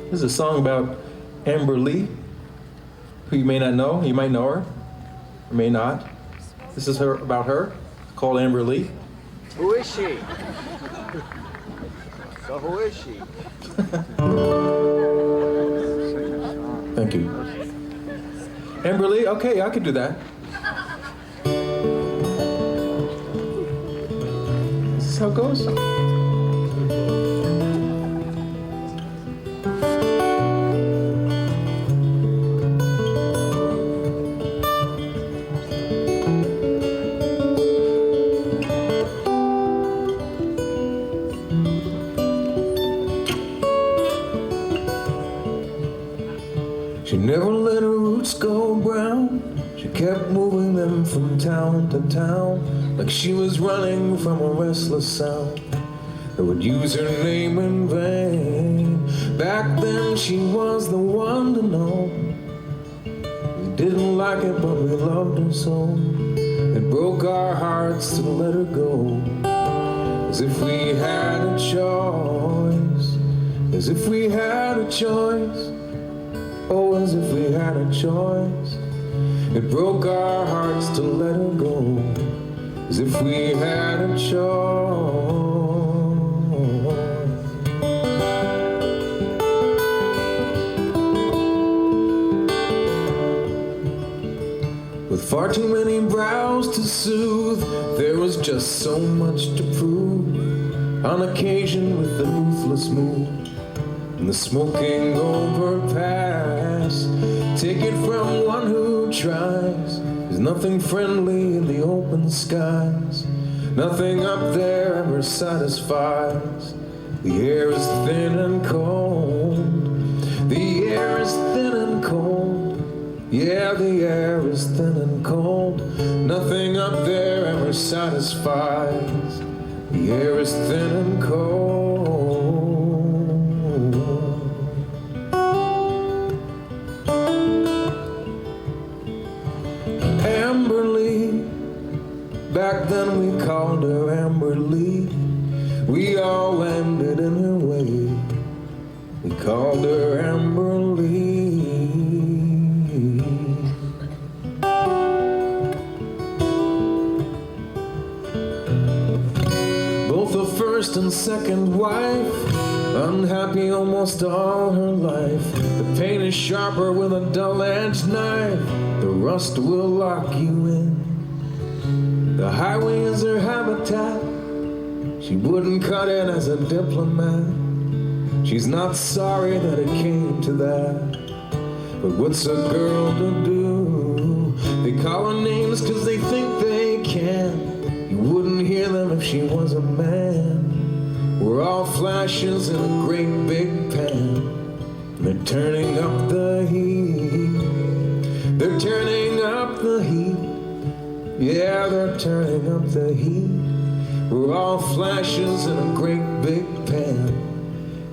This is a song about Amber Lee, who you may not know. You might know her, or may not. This is about her, called Amber Lee. Who is she? So who is she? Thank you. Amber Lee, okay, I could do that. Is this how it goes? She never let her roots go brown. She kept moving them from town to town, like she was running from a restless sound that would use her name in vain. Back then she was the one to know. We didn't like it, but we loved her so. It broke our hearts to let her go. As if we had a choice. As if we had a choice. Oh, as if we had a choice. It broke our hearts to let her go. As if we had a choice. With far too many brows to soothe, there was just so much to prove. On occasion with the ruthless mood and the smoking overpass, take it from one who tries. There's nothing friendly in the open skies. Nothing up there ever satisfies. The air is thin and cold. The air is thin and cold. Yeah, the air is thin and cold. Nothing up there ever satisfies. The air is thin and cold. Amber Lee, back then we called her Amber Lee. We all landed in her way. We called her Amber Lee. Both the first and second wife, unhappy almost all her life. The pain is sharper with a dull-edged knife. The rust will lock you in. The highway is her habitat. She wouldn't cut it as a diplomat. She's not sorry that it came to that. But what's a girl to do? They call her names cause they think they can. You wouldn't hear them if she was a man. We're all flashes in a great big pan. They're turning up the heat. They're turning up the heat. Yeah, they're turning up the heat. We're all flashes in a great big pan.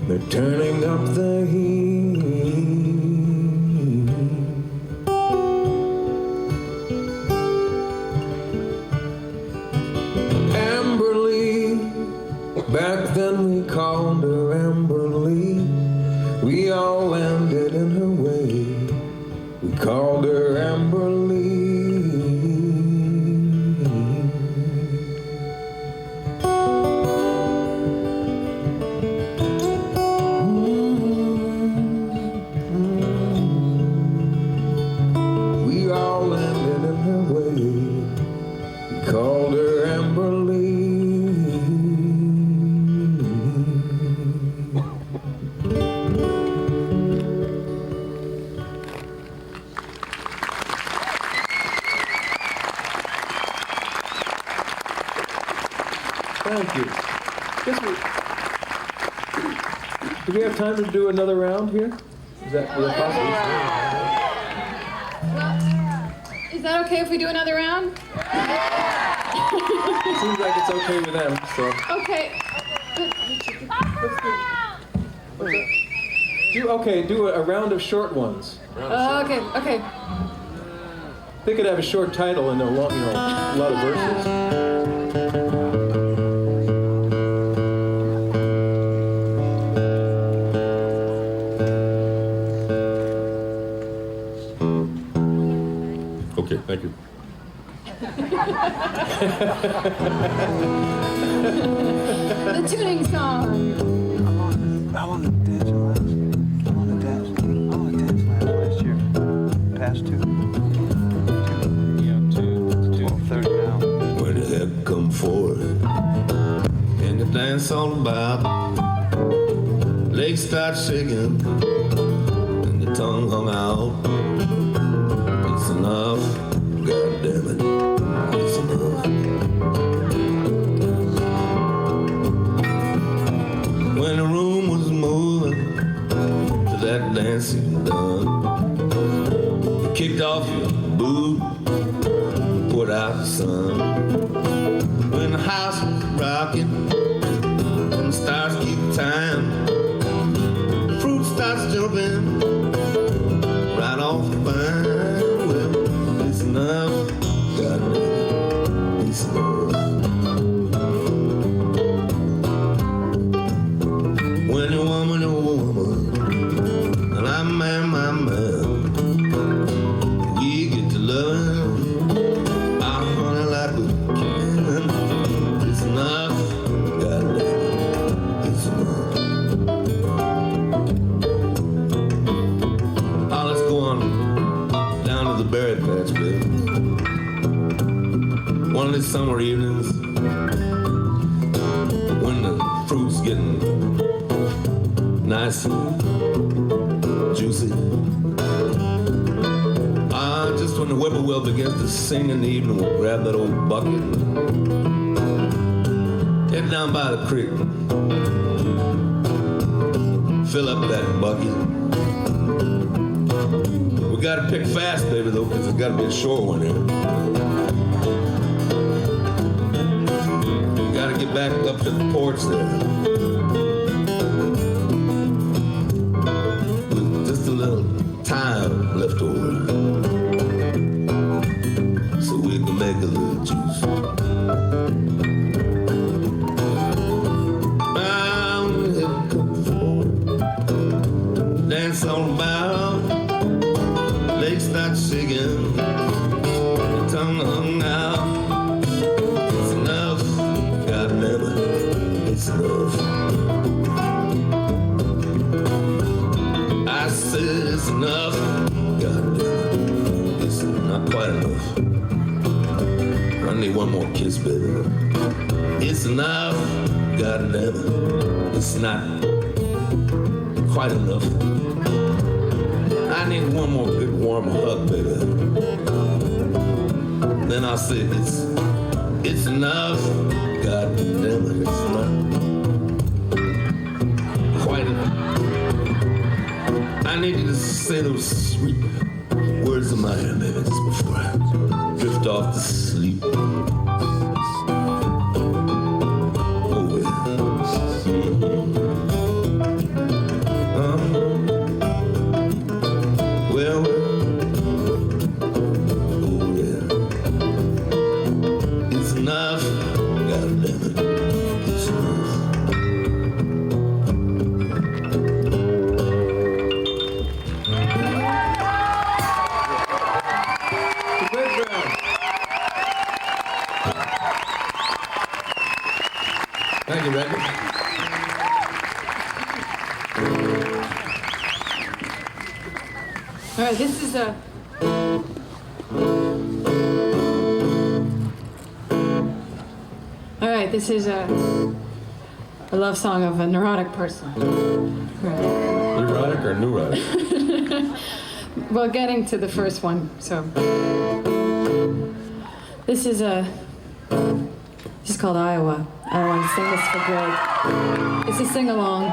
They're turning up the heat. Amber Lee, back then we called her Amber Lee. We all landed in her way. We called her Amber Lee. We all landed in her way. Mother Amberly. Thank you. Do we have time to do another round here? Is that possible? Is that okay if we do another round? It seems like it's okay with them, so. Okay. Do a round of short ones. Okay. They could have a short title and a long, a lot of verses. Okay, thank you. The tuning song. How long did the dancing last? How long did the dance last year? Past two? Yeah, two. Well, third now. Where the heck come forward? And the dance all about. Legs start shaking, and the tongue hung out. It's enough, God damn it, it's enough. When the room was moving to that dance you done, you kicked off your boot, put out the sun. When the house was rocking, and the stars keep time, the fruit starts jumping right off the vine. Well, it's enough, God damn it, it's enough. When you're woman, and I'm my man, we get to loving our honey like we can. It's enough, God damn it, it's enough. Oh, let's go on down to the berry patch, baby. One of these summer evenings, when the fruit's getting nice and juicy. Just when the whippoorwill begins to sing in the evening, we'll grab that old bucket, head down by the creek, fill up that bucket. We gotta pick fast, baby, though, because there's gotta be a shore one here. We gotta get back up to the porch there. Just a little time left over, so we can make a little juice. Round here come forward, dance on about, legs start shaking, the tongue hung out. It's enough, God damn it, it's enough. I said it's enough, God damn it, it's not quite enough. I need one more kiss, baby. It's enough, God damn it, it's not quite enough. I need one more good warm hug, baby. Then I'll say it's enough, God damn it, it's not quite enough. I need you to say those sweet words of my ear, baby, just before I drift off to sleep. Oh, yeah. Well, oh, yeah. It's enough, God damn it, it's enough. Thank you, Becky. All right, this is a All right, this is a love song of a neurotic person. Neurotic or neurotic? Well, getting to the first one, so. This is called Iowa. I want to sing this for Greg. It's a sing-along.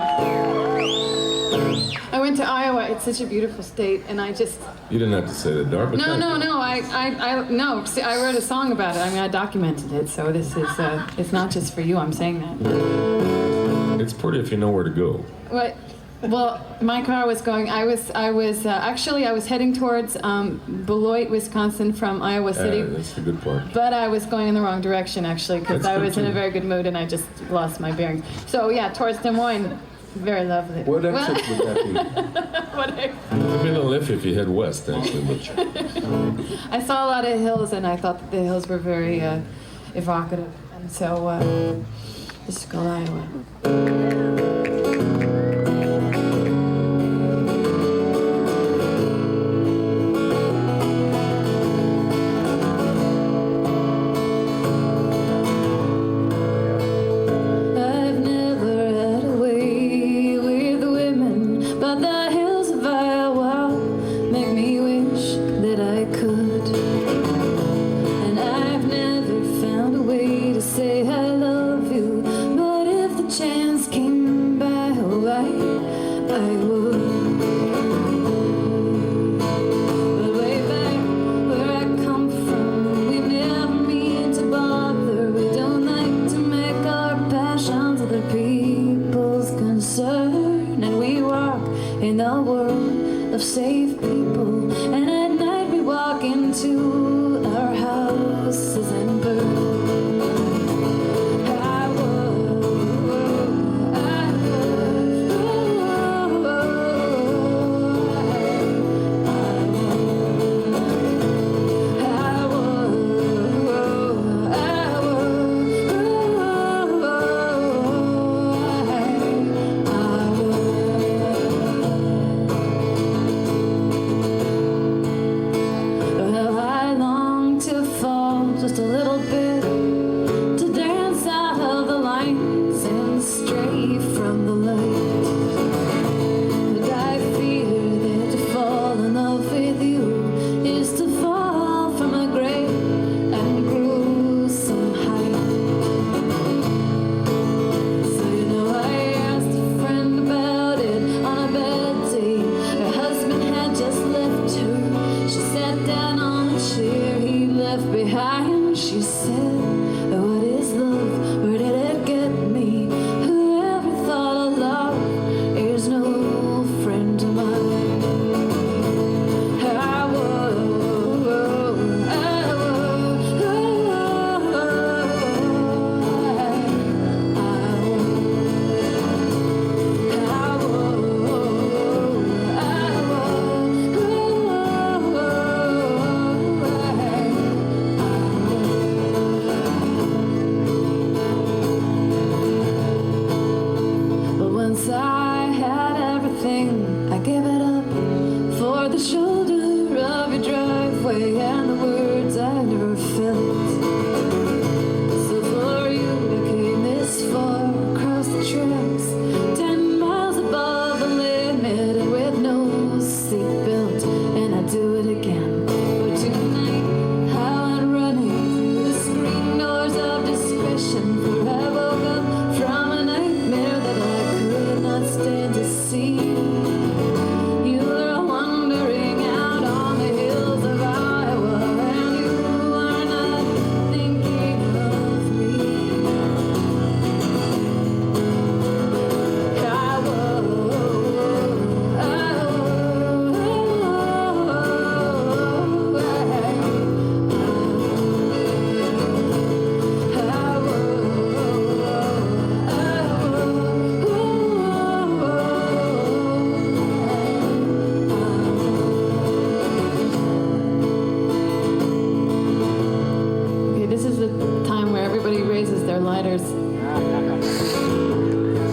I went to Iowa. It's such a beautiful state, and I just... You didn't have to say that, Darby. No. No. See, I wrote a song about it. I mean, I documented it, so this is, it's not just for you. I'm saying that. It's pretty if you know where to go. What? Well, my car was going. I was heading towards Beloit, Wisconsin, from Iowa City. That's the good part. But I was going in the wrong direction, actually, because I was in a very good mood and I just lost my bearings. So yeah, towards Des Moines, very lovely. What exit would that be? What exit? It'd be a little iffy if you head west, actually. But I saw a lot of hills, and I thought that the hills were very evocative, and so this is called Iowa. Safe people, and at night we walk into our houses and burn.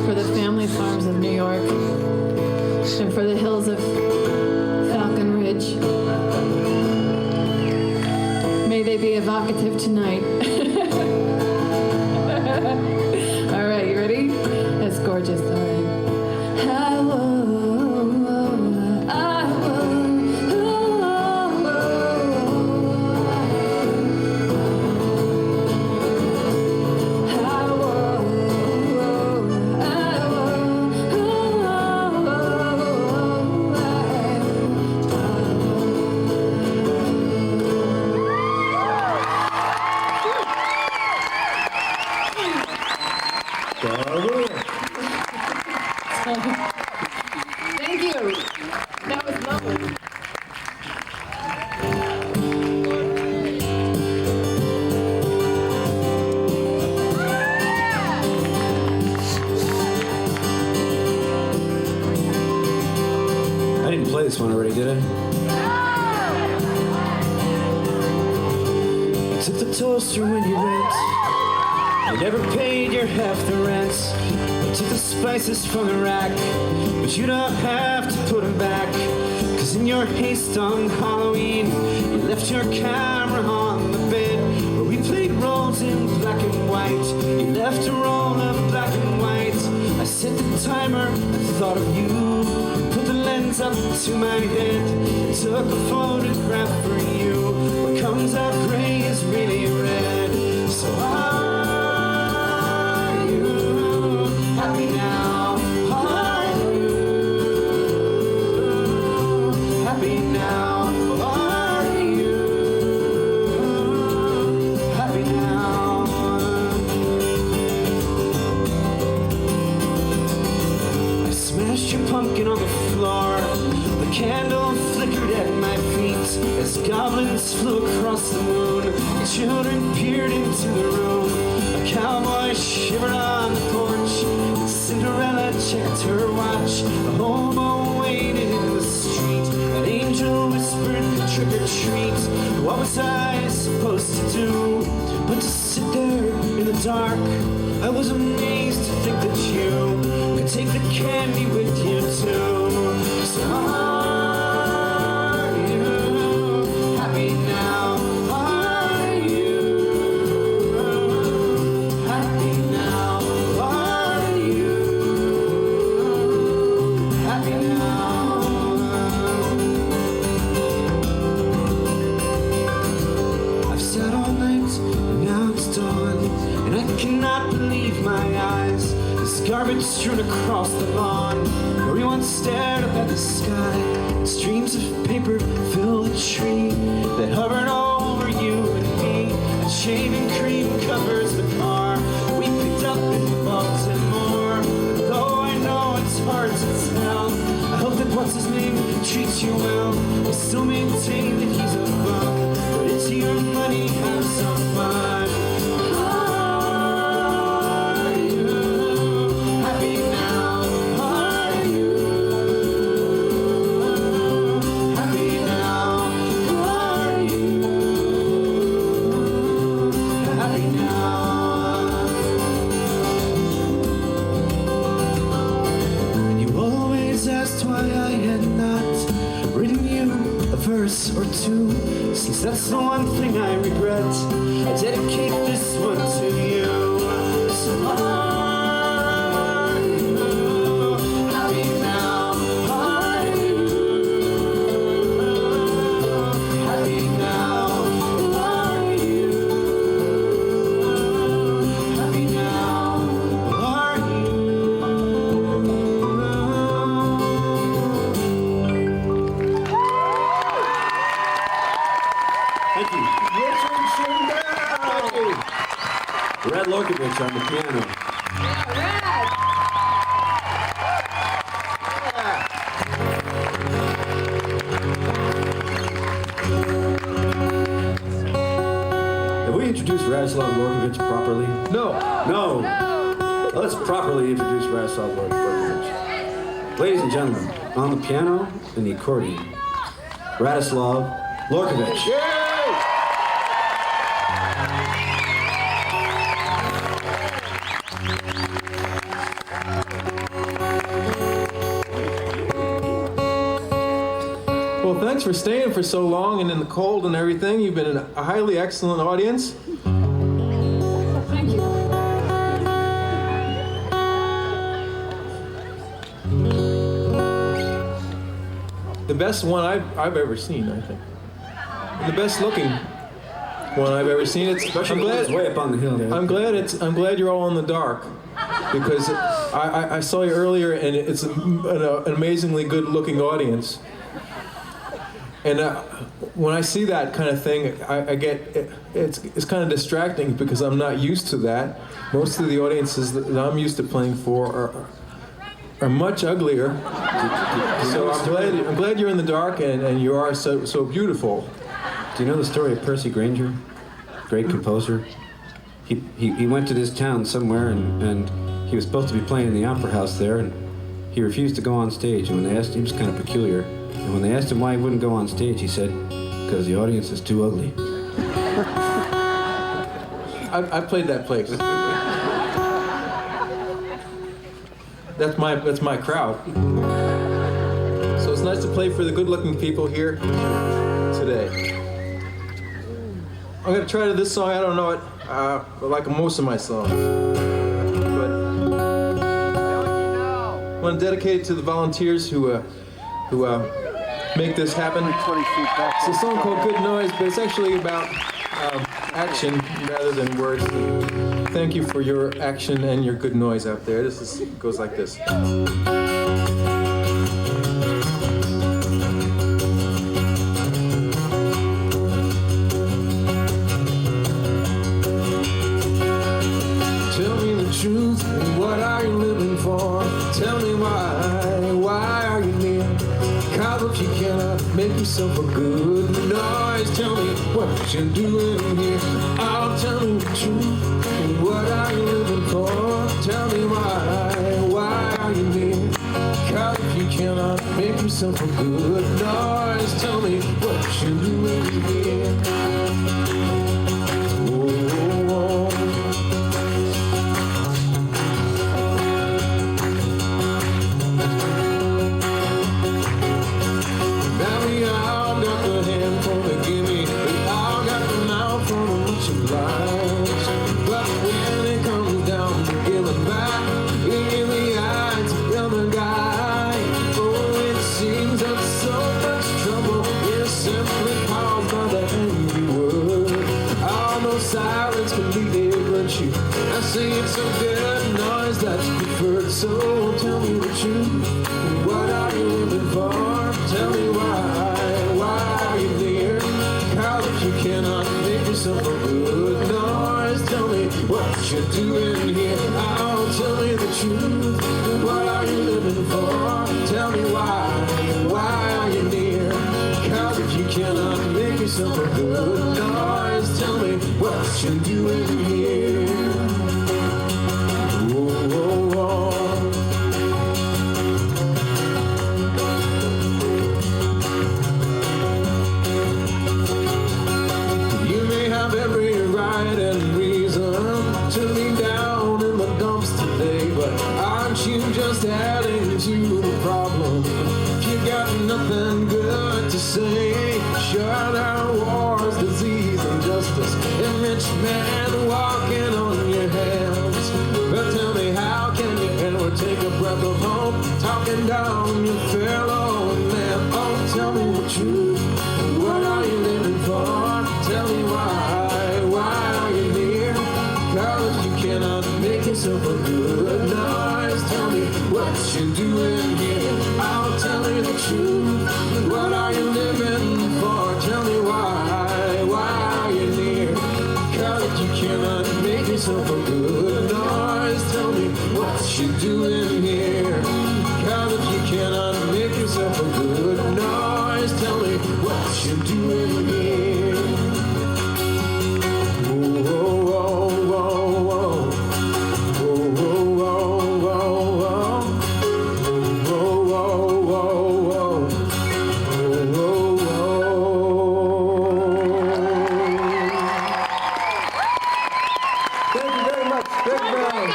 for the family farms of New York and for the hills of Falcon Ridge. May they be evocative tonight. grocer when you went. You never paid your half the rent. You took the spices from the rack, but you don't have to put them back. Cause in your haste on Halloween, you left your camera on the bed where we played roles in black and white. You left a roll of black and white. I set the timer and thought of you. Put the lens up to my head, took a photograph for you. What comes out gray is really red. So are you happy now? Are you happy now? Are you happy now? I smashed your pumpkin on the floor. The candle flickered at my feet as goblins flew across the moon. The children peered into the room. A cowboy shivered on the porch. Cinderella checked her watch. The hobo waited in the street. An angel whispered, trick or treat. What was I supposed to do but to sit there in the dark? I was amazed to think that you could take the candy with you too. So are you happy now? Are you happy now? Are you happy now? I've sat all night and now it's dawn, and I cannot believe my eyes. There's garbage strewn across the lawn where we once stared up at the sky. Streams of paper fill the tree that hovered over you and me. And shaving cream covers the car we picked up in Baltimore. Though I know it's hard to tell, I hope that what's his name treats you well. I still maintain that he's a bum, but it's your money, have some fun. Are you happy now? Are you happy now? Are you happy now? And you always asked why I had not written you a verse or two. Since that's the one thing I regret, I dedicate this one to you. So are you happy now? Are you happy now? Are you happy now? Are you? Thank you. Richard Shindell! Red Lokovich on the piano. Have we introduced Radislav Lorkovich properly? No. No. Well, let's properly introduce Radislav Lorkovich. Ladies and gentlemen, on the piano and the accordion, Radislav Lorkovich. Well, thanks for staying for so long and in the cold and everything. You've been a highly excellent audience. Thank you. The best one I've ever seen, I think. The best looking one I've ever seen. Especially when it's way up on the hill there. I'm glad you're all in the dark, because I saw you earlier and it's an amazingly good looking audience. And when I see that kind of thing, I get it's kind of distracting because I'm not used to that. Most of the audiences that I'm used to playing for are much uglier. So I'm glad you're in the dark and you are so beautiful. Do you know the story of Percy Grainger, great composer? He went to this town somewhere and he was supposed to be playing in the opera house there, and he refused to go on stage. And when they asked him, he was kind of peculiar. And when they asked him why he wouldn't go on stage, he said, "Because the audience is too ugly." I played that place. That's my crowd. So it's nice to play for the good-looking people here today. I'm gonna try to this song. I don't know it, like most of my songs. But I want to dedicate it to the volunteers who make this happen. It's a song called Good Noise, but it's actually about action rather than words. And thank you for your action and your good noise out there. Goes like this. Tell me the truth, what are you living for? Tell me why are you near? Cause if you cannot make yourself a good noise, tell me what you're doing here. Oh, tell me the truth, what are you living for? Tell me why are you near? Cause if you cannot make yourself a good noise, tell me what you're doing here. Silence can be a virtue. I say it's a good noise that's preferred. So tell me the truth. What are you living for? Tell me why are you near? Cause if you cannot make yourself a good noise, tell me what you're doing here. Oh, tell me the truth. What are you living for? Tell me why are you near? Cause if you cannot make yourself a good noise, tell me what you're doing here. Whoa, whoa, whoa. You may have every right and reason to be down in the dumps today, but aren't you just adding to the problem? If you got nothing good to say, sure there are wars, disease, injustice, and rich man walking on your hands. But tell me, how can you ever take a breath of hope, talking down your fellow man? Oh, tell me the truth. What are you living for? Tell me why are you near? Cause if you cannot make yourself a good noise, tell me what you're doing here. I'll tell you the truth. What are you living for? Tell me why are you near? Cause if you cannot make yourself a good noise, tell me what you're doing here. Cause if you cannot make yourself a good noise, tell me what you're doing here. Whoa, whoa, whoa, whoa. Whoa, whoa, whoa, whoa. Whoa, whoa, whoa, whoa. Thank you very much. Greg Brown,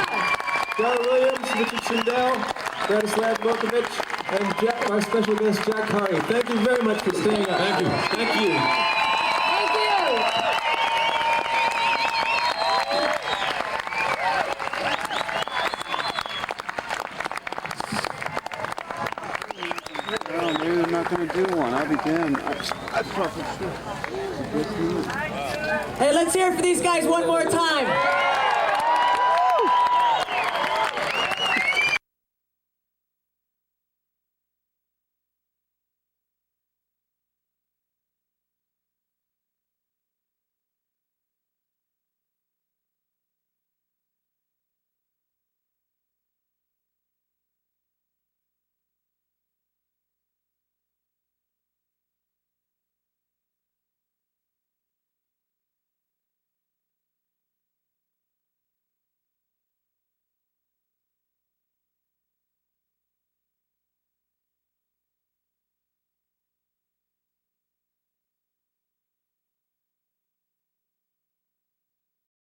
John Williams, Mr. Shindell, Bratislav Milkovich, and our special guest, Jack Hardy. Thank you very much for staying up. Thank you. Thank you. Oh, maybe I'm not going to do one. I'll be damned. I thought for sure. Hey, let's hear it for these guys one more time.